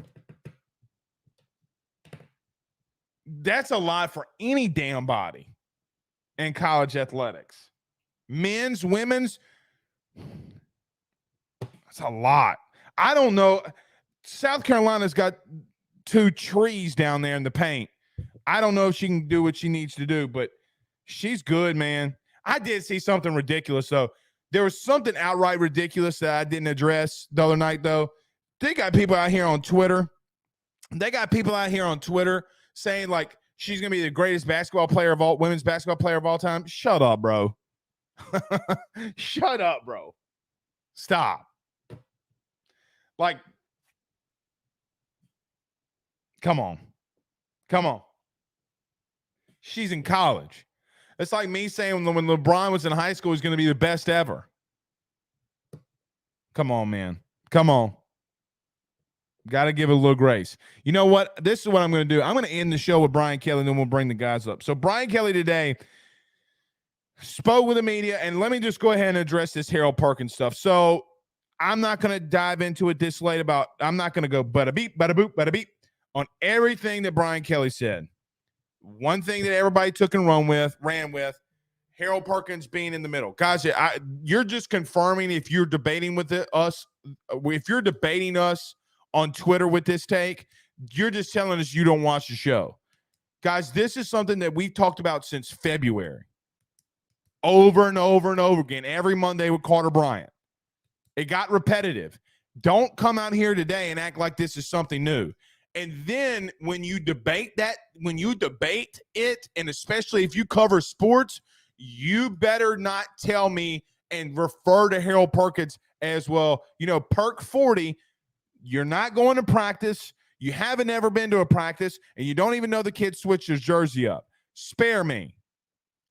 That's a lot for any damn body in college athletics. Men's, women's, that's a lot. I don't know. South Carolina's got 2 trees down there in the paint. I don't know if she can do what she needs to do, but she's good, man. I did see something ridiculous, though. There was something outright ridiculous that I didn't address the other night, though. They got people out here on Twitter. Saying, like, she's going to be the greatest women's basketball player of all time. Shut up, bro. Shut up, bro. Stop. Like, come on. She's in college. It's like me saying when LeBron was in high school, he's going to be the best ever. Come on, man. Come on. Got to give it a little grace. You know what? This is what I'm going to do. I'm going to end the show with Brian Kelly, and then we'll bring the guys up. So Brian Kelly today spoke with the media, and let me just go ahead and address this Harold Perkins stuff. So I'm not going to dive into it this late I'm not going to go bada beep, bada boop, bada beep on everything that Brian Kelly said. One thing that everybody took and ran with, Harold Perkins being in the middle. Guys, you're just confirming if you're debating with us, if you're debating us on Twitter with this take, you're just telling us you don't watch the show. Guys, this is something that we've talked about since February. Over and over and over again, every Monday with Carter Bryant. It got repetitive. Don't come out here today and act like this is something new. And then when you debate it, and especially if you cover sports, you better not tell me and refer to Harold Perkins as, well, Perk 40, you're not going to practice. You haven't ever been to a practice, and you don't even know the kid switched his jersey up. Spare me.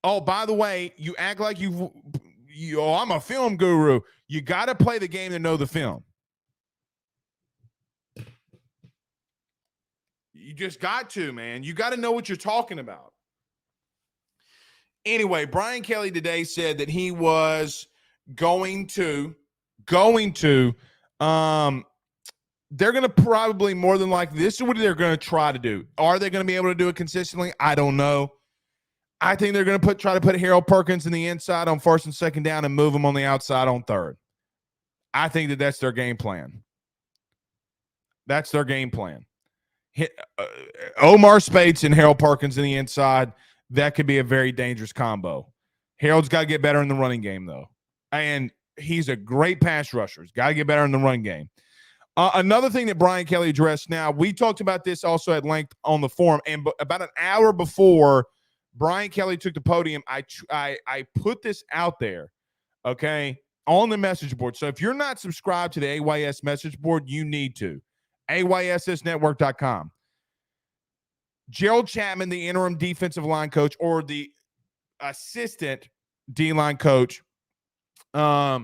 Oh, by the way, you act like I'm a film guru. You got to play the game to know the film. You just got to, man. You got to know what you're talking about. Anyway, Brian Kelly today said that he was going to, they're going to probably more than likely, this is what they're going to try to do. Are they going to be able to do it consistently? I don't know. I think they're going to try to put Harold Perkins in the inside on first and second down and move him on the outside on third. I think that's their game plan. That's their game plan. Omar Spates and Harold Perkins in the inside, that could be a very dangerous combo. Harold's got to get better in the running game, though. And he's a great pass rusher. He's got to get better in the run game. Another thing that Brian Kelly addressed now, we talked about this also at length on the forum, and about an hour before Brian Kelly took the podium, I put this out there, okay, on the message board. So if you're not subscribed to the AYS message board, you need to. AYSSnetwork.com. Gerald Chapman, the interim defensive line coach, or the assistant D-line coach, was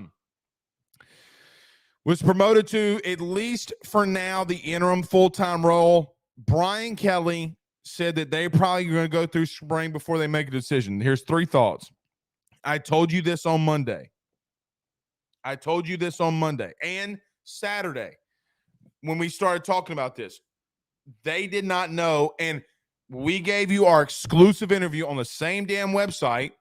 promoted to, at least for now, the interim full-time role. Brian Kelly said that they're probably going to go through spring before they make a decision. Here's 3 thoughts. I told you this on Monday. And Saturday when we started talking about this. They did not know, and we gave you our exclusive interview on the same damn website,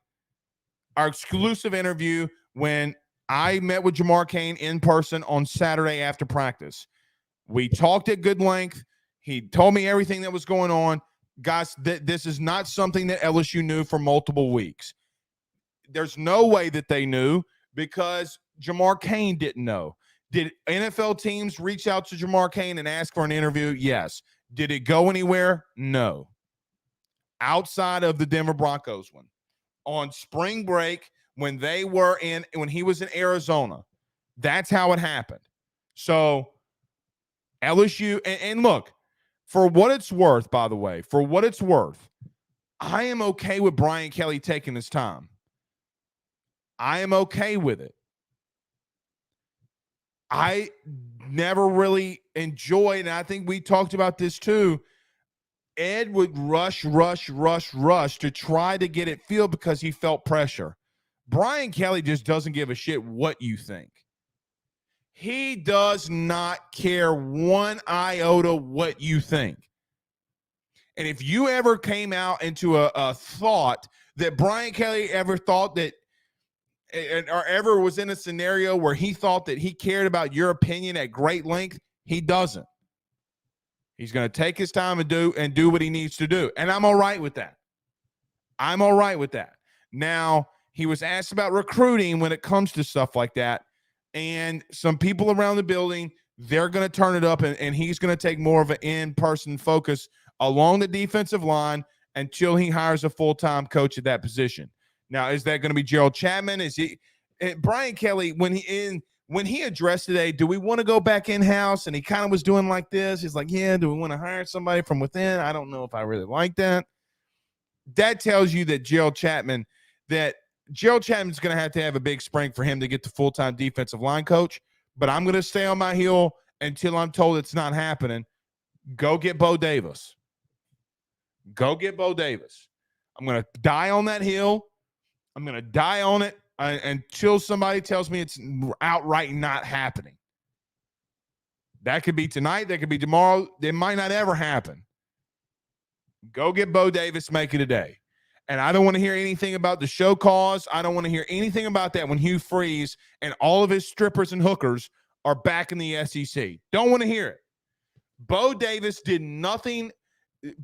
our exclusive interview when I met with Jamar Cain in person on Saturday after practice. We talked at good length. He told me everything that was going on. Guys, this is not something that LSU knew for multiple weeks. There's no way that they knew because Jamar Cain didn't know. Did NFL teams reach out to Jamar Cain and ask for an interview? Yes. Did it go anywhere? No. Outside of the Denver Broncos one. On spring break, when he was in Arizona, that's how it happened. So LSU, and look, for what it's worth, by the way, I am okay with Brian Kelly taking his time. I am okay with it. I never really enjoyed, and I think we talked about this too, Ed would rush to try to get it filled because he felt pressure. Brian Kelly just doesn't give a shit what you think. He does not care one iota what you think. And if you ever came out into a thought that Brian Kelly ever thought that, or ever was in a scenario where he thought that he cared about your opinion at great length, he doesn't. He's going to take his time and do what he needs to do. And I'm all right with that. Now, he was asked about recruiting when it comes to stuff like that. And some people around the building, they're going to turn it up, and he's going to take more of an in-person focus along the defensive line until he hires a full-time coach at that position. Now, is that going to be Gerald Chapman? Is he Brian Kelly, when he addressed today, do we want to go back in-house? And he kind of was doing like this. He's like, yeah, do we want to hire somebody from within? I don't know if I really like that. That tells you that Gerald Chapman's going to have a big spring for him to get the full-time defensive line coach. But I'm going to stay on my heel until I'm told it's not happening. Go get Bo Davis. I'm going to die on that hill. I'm going to die on it. until somebody tells me it's outright not happening. That could be tonight. That could be tomorrow. It might not ever happen. Go get Bo Davis, make it today. And I don't want to hear anything about the show cause. I don't want to hear anything about that when Hugh Freeze and all of his strippers and hookers are back in the SEC. Don't want to hear it. Bo Davis did nothing.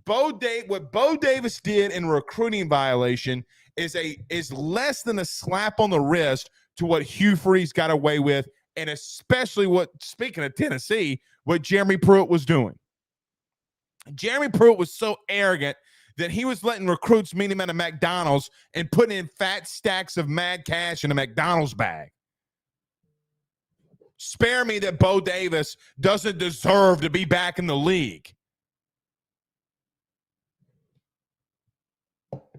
What Bo Davis did in recruiting violation is less than a slap on the wrist to what Hugh Freeze got away with, and especially speaking of Tennessee, what Jeremy Pruitt was doing. Jeremy Pruitt was so arrogant that he was letting recruits meet him at a McDonald's and putting in fat stacks of mad cash in a McDonald's bag. Spare me that Bo Davis doesn't deserve to be back in the league.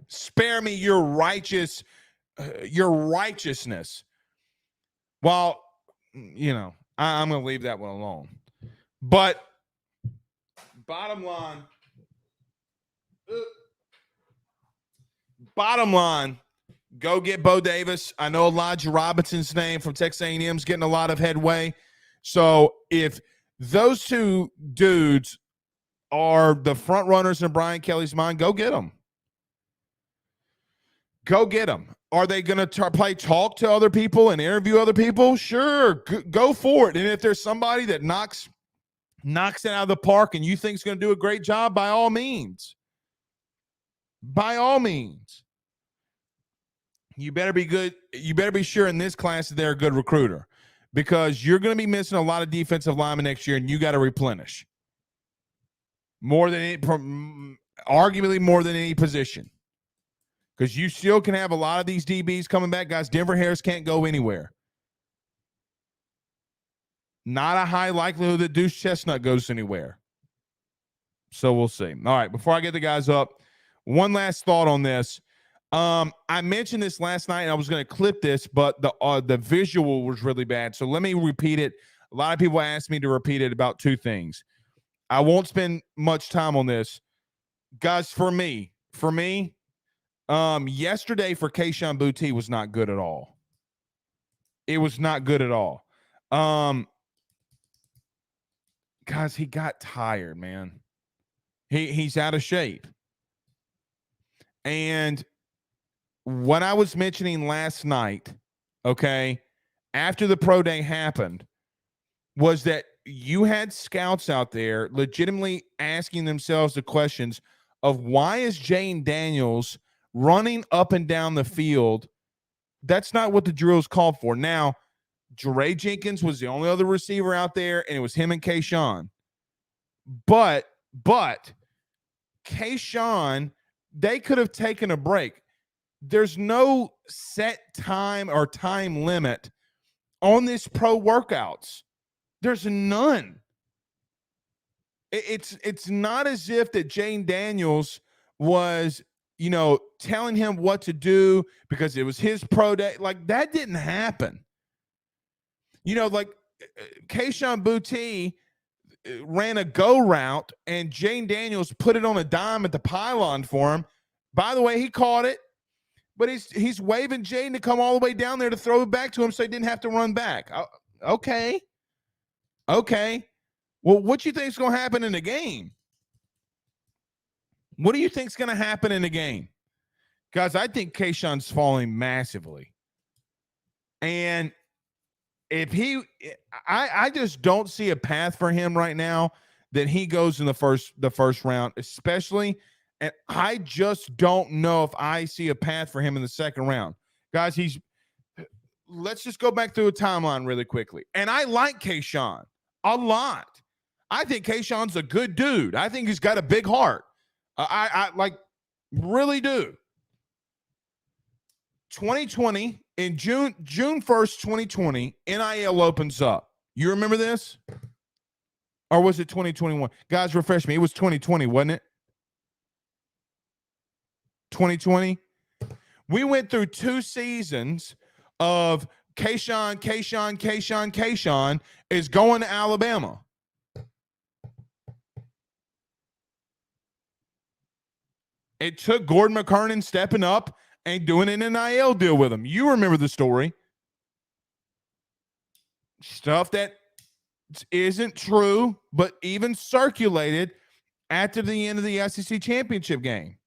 Spare me your righteousness. Well, I'm going to leave that one alone. But bottom line, go get Bo Davis. I know Elijah Robinson's name from Texas A&M is getting a lot of headway. So if those two dudes are the front runners in Brian Kelly's mind, go get them. Go get them. Are they going to talk to other people and interview other people? Sure, go for it. And if there's somebody that knocks it out of the park and you think is going to do a great job, by all means. By all means. You better be good. You better be sure in this class that they're a good recruiter, because you're going to be missing a lot of defensive linemen next year, and you got to replenish arguably more than any position, because you still can have a lot of these DBs coming back. Guys, Denver Harris can't go anywhere. Not a high likelihood that Deuce Chestnut goes anywhere. So we'll see. All right, before I get the guys up, one last thought on this. I mentioned this last night, and I was going to clip this, but the visual was really bad. So let me repeat it. A lot of people asked me to repeat it about two things. I won't spend much time on this. Guys, for me, yesterday for Kayshon Boutte was not good at all. It was not good at all. Guys, he got tired, man. He's out of shape. And what I was mentioning last night, okay, after the pro day happened, was that you had scouts out there legitimately asking themselves the questions of, why is Jayden Daniels running up and down the field? That's not what the drill is called for. Now, Jeray Jenkins was the only other receiver out there, and it was him and Kayshon. But Kayshon, they could have taken a break. There's no set time or time limit on this pro workouts. There's none. It's not as if that Jayden Daniels was, telling him what to do because it was his pro day. Like, that didn't happen. Like Kayshon Boutte ran a go route and Jayden Daniels put it on a dime at the pylon for him. By the way, he caught it, but he's waving Jayden to come all the way down there to throw it back to him so he didn't have to run back. Okay. Well, what do you think is going to happen in the game? What do you think is going to happen in the game? Guys, I think Kayshon's falling massively. And if I just don't see a path for him right now that he goes in the first round, especially. And I just don't know if I see a path for him in the second round. Guys, let's just go back through a timeline really quickly. And I like Kayshon a lot. I think Kayshon's a good dude. I think he's got a big heart. I really do. 2020, in June 1st, 2020, NIL opens up. You remember this? Or was it 2021? Guys, refresh me. It was 2020, wasn't it? 2020. We went through 2 seasons of Kayshon is going to Alabama. It took Gordon McKernan stepping up and doing an NIL deal with him. You remember the story. Stuff that isn't true, but even circulated after the end of the SEC championship game.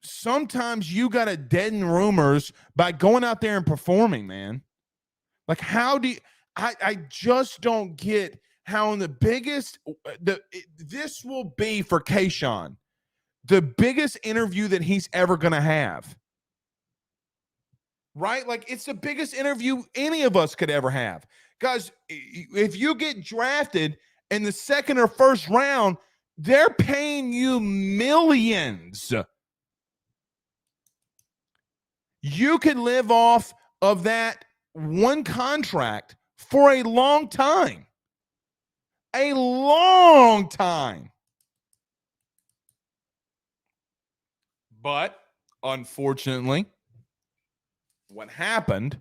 Sometimes you got to deaden rumors by going out there and performing, man. Like, how do you, I just don't get how in the biggest, this will be for Kayshon, the biggest interview that he's ever going to have. Right? Like, it's the biggest interview any of us could ever have. Guys, if you get drafted in the second or first round, they're paying you millions. You can live off of that one contract for a long time. A long time. But unfortunately, what happened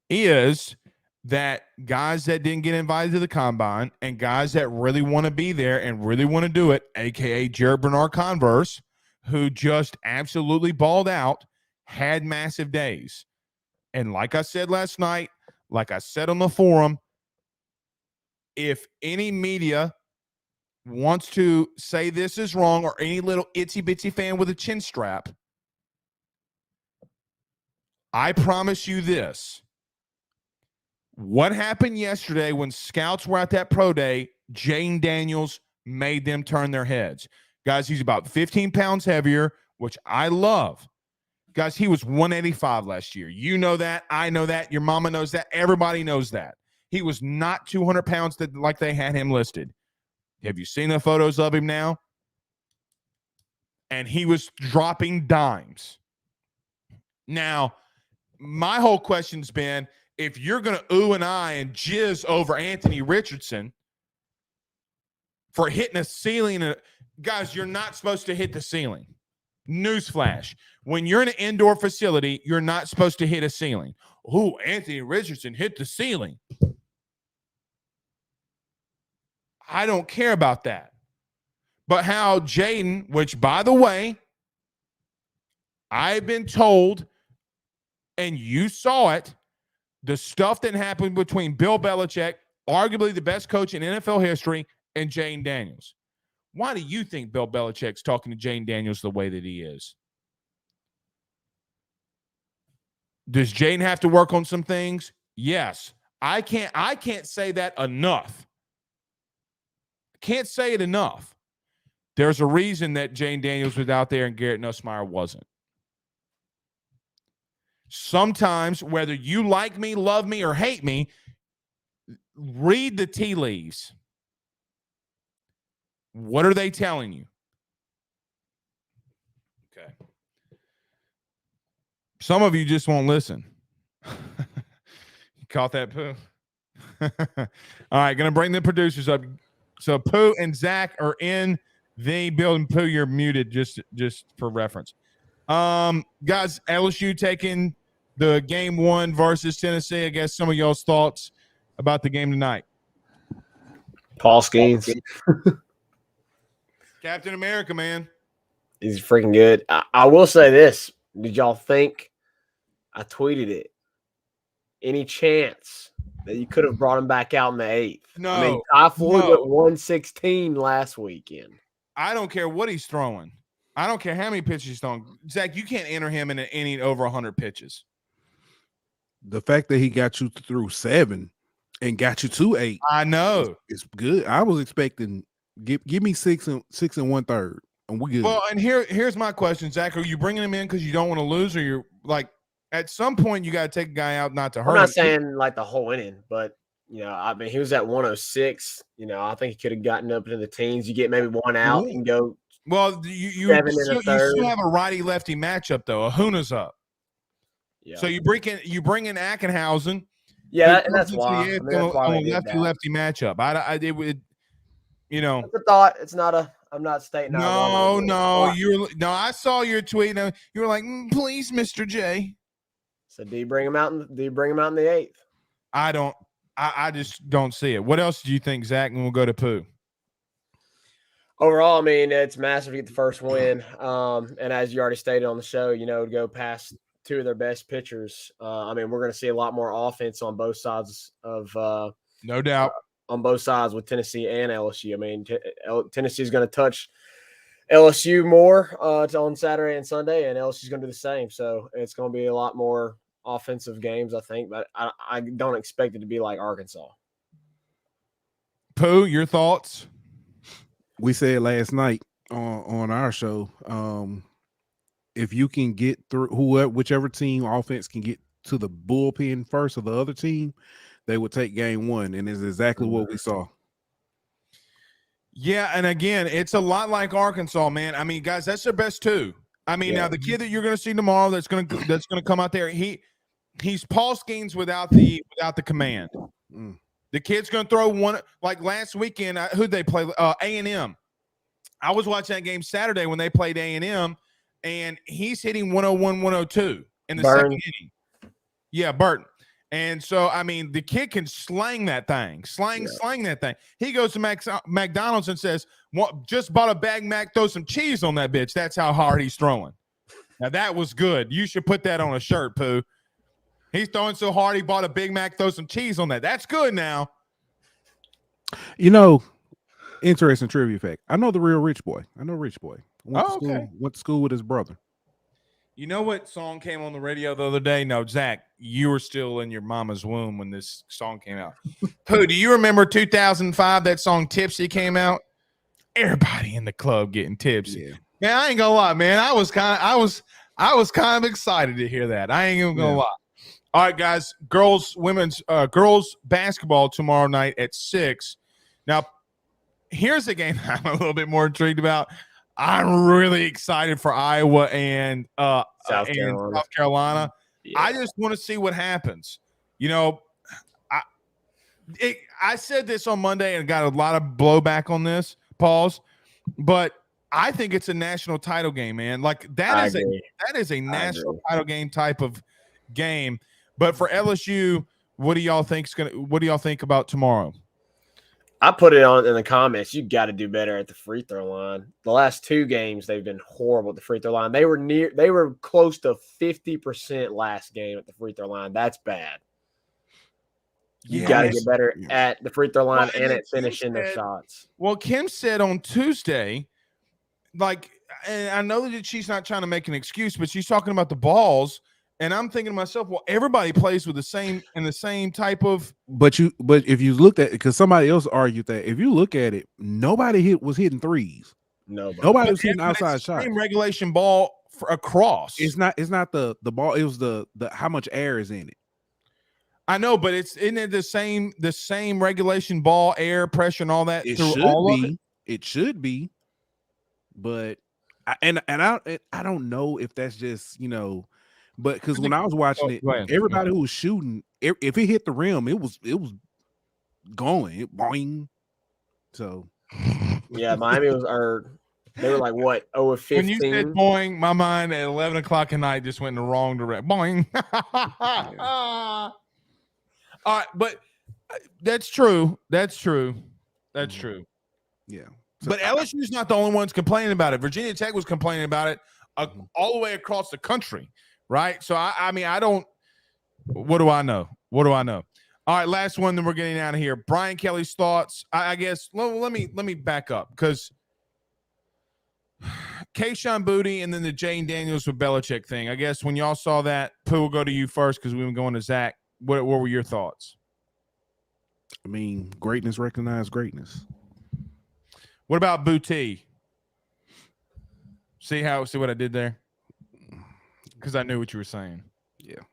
is that guys that didn't get invited to the combine and guys that really want to be there and really want to do it, aka Jared Bernard Converse, who just absolutely balled out, had massive days. And like I said last night, like I said on the forum, if any media wants to say this is wrong, or any little itsy bitsy fan with a chin strap, I promise you this. What happened yesterday when scouts were at that pro day, Jane Daniels made them turn their heads. Guys, he's about 15 pounds heavier, which I love. Guys, he was 185 last year. You know that. I know that. Your mama knows that. Everybody knows that. He was not 200 pounds like they had him listed. Have you seen the photos of him now? And he was dropping dimes. Now, my whole question's been, if you're going to ooh and ah and jizz over Anthony Richardson for hitting a ceiling, guys, you're not supposed to hit the ceiling. Newsflash. When you're in an indoor facility, you're not supposed to hit a ceiling. Oh, Anthony Richardson hit the ceiling. I don't care about that. But how Jaden, which, by the way, I've been told, and you saw it, the stuff that happened between Bill Belichick, arguably the best coach in NFL history, and Jane Daniels. Why do you think Bill Belichick's talking to Jane Daniels the way that he is? Does Jane have to work on some things? Yes. I can't say that enough. Can't say it enough. There's a reason that Jane Daniels was out there and Garrett Nussmeier wasn't. Sometimes, whether you like me, love me, or hate me, read the tea leaves. What are they telling you? Okay. Some of you just won't listen. You caught that, Pooh? All right, going to bring the producers up. So Pooh and Zach are in the building. Pooh, you're muted just for reference. Guys, LSU taking the game one versus Tennessee. I guess some of y'all's thoughts about the game tonight. Paul Skenes. Captain America, man. He's freaking good. I will say this. Did y'all think I tweeted it? Any chance that you could have brought him back out in the 8th? No. I mean, Ty Floyd went 116 last weekend. I don't care what he's throwing. I don't care how many pitches he's throwing. Zach, you can't enter him in an inning over 100 pitches. The fact that he got you through 7 and got you to 8. I know. It's good. I was expecting give me 6 and 1/3. And we good. Well, and here's my question, Zach. Are you bringing him in because you don't want to lose, or you're like, at some point you got to take a guy out not to hurt him? I'm not saying like the whole inning, but I mean, he was at 106. I think he could have gotten up into the teens. You get maybe one out and go. Well, you still have a righty lefty matchup though. Ahuna's up. Yeah. So you bring in Ackenhausen. Yeah, and that's why. On a lefty matchup. It would. It's a thought. It's not a. I'm not stating. No. I saw your tweet. You were like, please, Mr. J. So do you bring him out in the 8th? I don't. I just don't see it. What else do you think, Zach? And we'll go to Pooh. Overall, I mean, it's massive to get the first win. And as you already stated on the show, to go past two of their best pitchers. I mean, we're going to see a lot more offense on both sides of no doubt. On both sides with Tennessee and LSU. I mean, Tennessee is going to touch LSU more on Saturday and Sunday, and LSU is going to do the same. So it's going to be a lot more offensive games, I think, but I don't expect it to be like Arkansas. Pooh, your thoughts? We said last night on our show, if you can get through whichever team offense can get to the bullpen first of the other team, they would take game one, and it's exactly what we saw. Yeah, and again, it's a lot like Arkansas, man. I mean, guys, that's their best two. I mean, now the kid that you're going to see tomorrow that's going to come out there, he's Paul Skenes without the command. The kid's going to throw one like last weekend. Who'd they play? A&M. I was watching that game Saturday when they played A&M, and he's hitting 101, 102 in the second inning. Yeah, Burton. And so, I mean, the kid can slang that thing, slang that thing. He goes to McDonald's and says, just bought a Bag Mac, throw some cheese on that bitch. That's how hard he's throwing. Now, that was good. You should put that on a shirt, Pooh. He's throwing so hard, he bought a Big Mac, throw some cheese on that. That's good now. Interesting trivia fact. I know the real Rich Boy. Went to school with his brother. You know what song came on the radio the other day? No, Zach, you were still in your mama's womb when this song came out. Pooh, do you remember 2005, that song Tipsy came out? Everybody in the club getting tipsy. Yeah. Man, I ain't gonna lie, man. I was kind of excited to hear that. I ain't even gonna lie. All right, guys, girls basketball tomorrow night at 6. Now, here's a game I'm a little bit more intrigued about. I'm really excited for Iowa and South Carolina. Yeah. I just want to see what happens. I said this on Monday and got a lot of blowback on this, Pauls, but I think it's a national title game, man. Like that is a national title game type of game. But for LSU, what do y'all think about tomorrow? I put it on in the comments. You got to do better at the free throw line. The last two games, they've been horrible at the free throw line. They were close to 50% last game at the free throw line. That's bad. You got to get better at the free throw line and at finishing their shots. Well, Kim said on Tuesday, and I know that she's not trying to make an excuse, but she's talking about the balls. And I'm thinking to myself, well, everybody plays with the same type of. But if you looked at it, because somebody else argued that if you look at it, nobody was hitting threes. Nobody was hitting outside shots. Same regulation ball for across. It's not the ball. It was the how much air is in it. I know, but isn't it the same regulation ball, air pressure, and all that? It should be. It should be. But I don't know if that's just But because when I was watching it, everybody who was shooting, if it hit the rim, it was going, boing. So yeah, Miami they were like what 0-15. When you said boing, my mind at 11 o'clock at night just went in the wrong direction. Boing. All right, but that's true. That's true. Yeah. So, but LSU's not the only ones complaining about it. Virginia Tech was complaining about it all the way across the country. Right. So, I mean, what do I know? All right. Last one, then we're getting out of here. Brian Kelly's thoughts. I guess let me back up because Kayshon Boutte and then the Jane Daniels with Belichick thing. I guess when y'all saw that, Pooh, will go to you first because we've been going to Zach. What were your thoughts? I mean, greatness recognizes greatness. What about Boutte? See what I did there? Because I knew what you were saying. Yeah.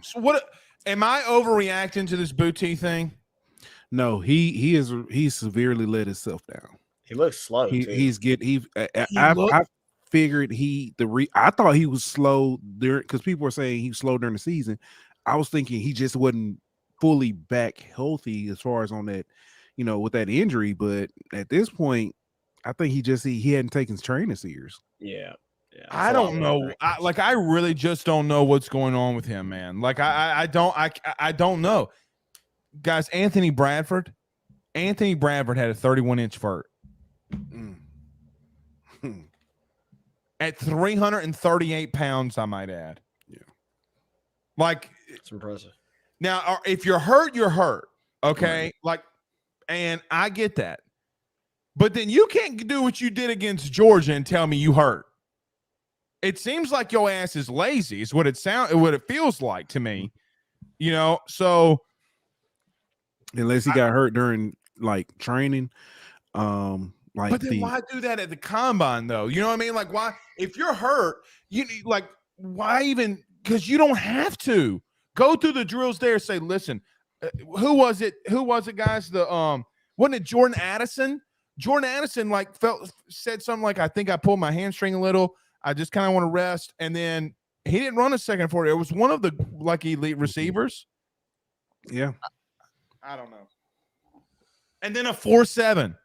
So what am I overreacting to this Boutte thing? No, he severely let himself down. He looks slow. I figured I thought he was slow because people were saying he was slow during the season. I was thinking he just wasn't fully back healthy as far as on that, with that injury. But at this point, I think he hadn't taken his training serious. Yeah. Yeah, I don't know. I really just don't know what's going on with him, man. Like I don't know. Guys, Anthony Bradford had a 31-inch vert. At 338 pounds, I might add. Yeah. Like, it's impressive. Now, if you're hurt, you're hurt. Okay. Right. Like, and I get that. But then you can't do what you did against Georgia and tell me you hurt. It seems like your ass is lazy, is what it feels like to me. You know, so unless he got hurt during like training, like but then why do that at the combine though? You know what I mean? Like, why if you're hurt, you like why even? Because you don't have to go through the drills there. Say, listen, who was it? Who was it, guys? Wasn't it Jordan Addison? Jordan Addison said something like, I think I pulled my hamstring a little. I just kind of want to rest. And then he didn't run a second 40. It was one of the like elite receivers. Yeah. I don't know. And then a 4.7.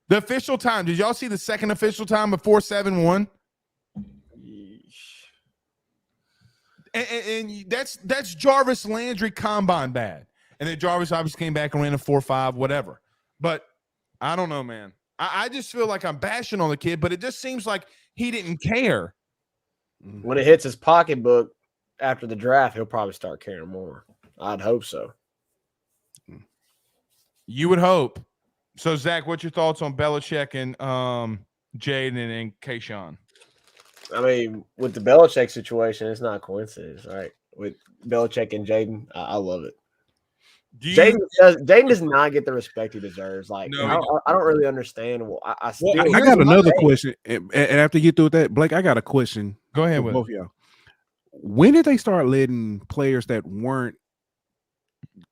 The official time. Did y'all see the second official time of 4.71? And that's Jarvis Landry combine bad. And then Jarvis obviously came back and ran a 4.5, whatever. But I don't know, man. I just feel like I'm bashing on the kid, but it just seems like he didn't care. When it hits his pocketbook after the draft, he'll probably start caring more. I'd hope so. You would hope. So, Zach, what's your thoughts on Belichick and Jaden and Kayshon? I mean, with the Belichick situation, it's not a coincidence, right? With Belichick and Jaden, I love it. Jaden does not get the respect he deserves. Like, no, I don't really understand. Well, I got another question, and after you get through with that, Blake, I got a question. Go ahead with both of y'all. When did they start letting players that weren't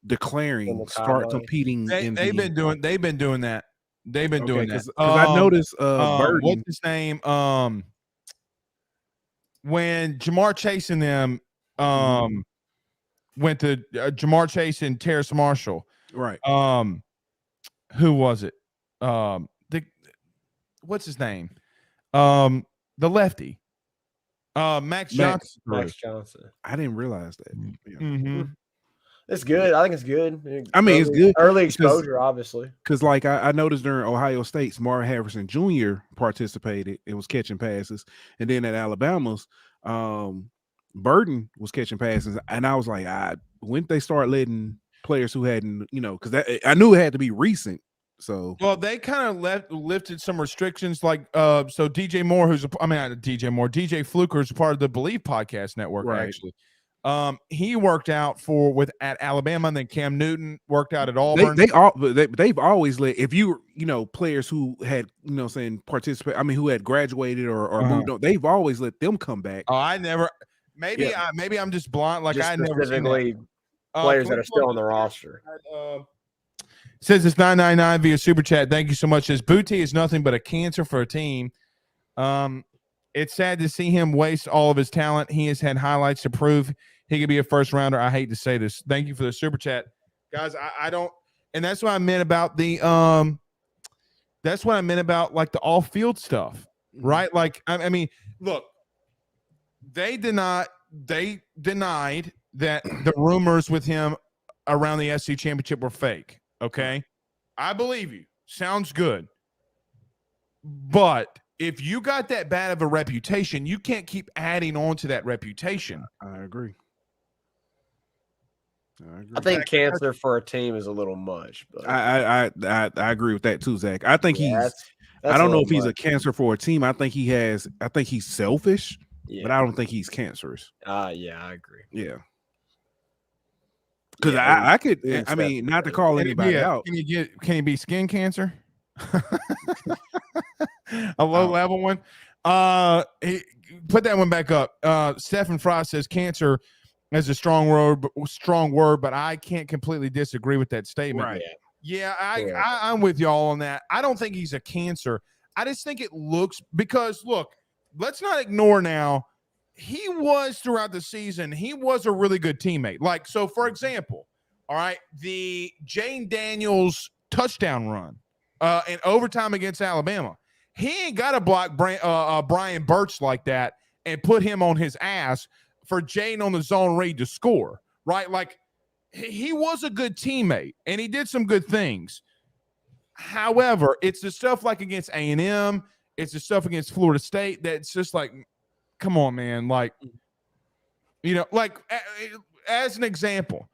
declaring start competing? They've been doing that. They've been doing that. Because I noticed what's his name? When Jamar Chase and them went to Jamar Chase and Terrace Marshall. Right. Who was it? What's his name? The lefty. Max Johnson. Max Johnson. I didn't realize that. Yeah. Mm-hmm. It's good. I think it's good. I mean, it's good. Early exposure, obviously. Because, like, I noticed during Ohio State's Mark Harrison Jr. participated. It was catching passes. And then at Alabama's, Burden was catching passes. And I was like, when did they start letting players who hadn't, because I knew it had to be recent. So, well, they kind of lifted some restrictions, like so DJ Moore, DJ Fluker, who's part of the Believe Podcast Network, right. Actually. He worked out at Alabama, and then Cam Newton worked out at Auburn. They've always let, if you players who had participate. I mean, who had graduated or moved on. They've always let them come back. Oh, I never. Maybe I'm just blind. Like I never seen players that are still on the roster. Says it's 999 via super chat. Thank you so much. Says Boutte is nothing but a cancer for a team. It's sad to see him waste all of his talent. He has had highlights to prove he could be a first rounder. I hate to say this. Thank you for the super chat, guys. I don't, and that's what I meant about the that's what I meant about like the off field stuff, right? Like I mean, look, they denied that the rumors with him around the SC championship were fake. Okay, I believe you. Sounds good, but if you got that bad of a reputation, you can't keep adding on to that reputation. I agree. I think cancer for a team is a little much, but I agree with that too, Zach. I think that's I don't know if he's a cancer for a team. I think he's selfish, but I don't think he's cancerous. Yeah, I agree. Yeah. Because I could, I mean, not to call anybody out. Can he be skin cancer? A low level one. Put that one back up. Stephen Frost says cancer is a strong word, but I can't completely disagree with that statement. Right. Yeah, I'm with y'all on that. I don't think he's a cancer. I just think it looks, because look, let's not ignore now. He was throughout the season. He was a really good teammate. Like, so for example, all right, the Jane Daniels touchdown run in overtime against Alabama. He ain't got to block Brian Birch like that and put him on his ass for Jane on the zone read to score, right? Like, he was a good teammate, and he did some good things. However, it's the stuff like against A&M, it's the stuff against Florida State that's just like, come on, man. Like, like as an example,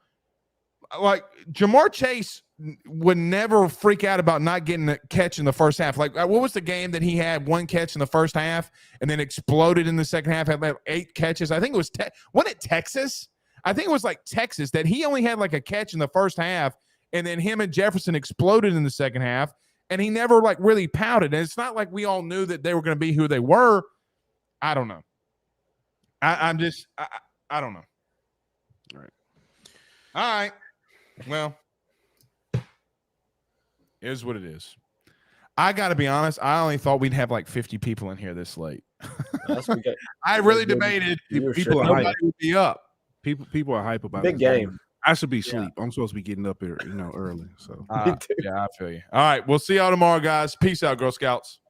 like Jamar Chase would never freak out about not getting a catch in the first half. Like, what was the game that he had one catch in the first half and then exploded in the second half, had like 8 catches? I think it was, wasn't it Texas? I think it was like Texas that he only had like a catch in the first half, and then him and Jefferson exploded in the second half, and he never like really pouted. And it's not like we all knew that they were going to be who they were. I don't know. I don't know. All right. Well, it is what it is. I got to be honest. I only thought we'd have like 50 people in here this late. I really debated. People are nobody would be up. People are hype about big game. I should be asleep. I'm supposed to be getting up here, early. So yeah, I feel you. All right, we'll see y'all tomorrow, guys. Peace out, Girl Scouts.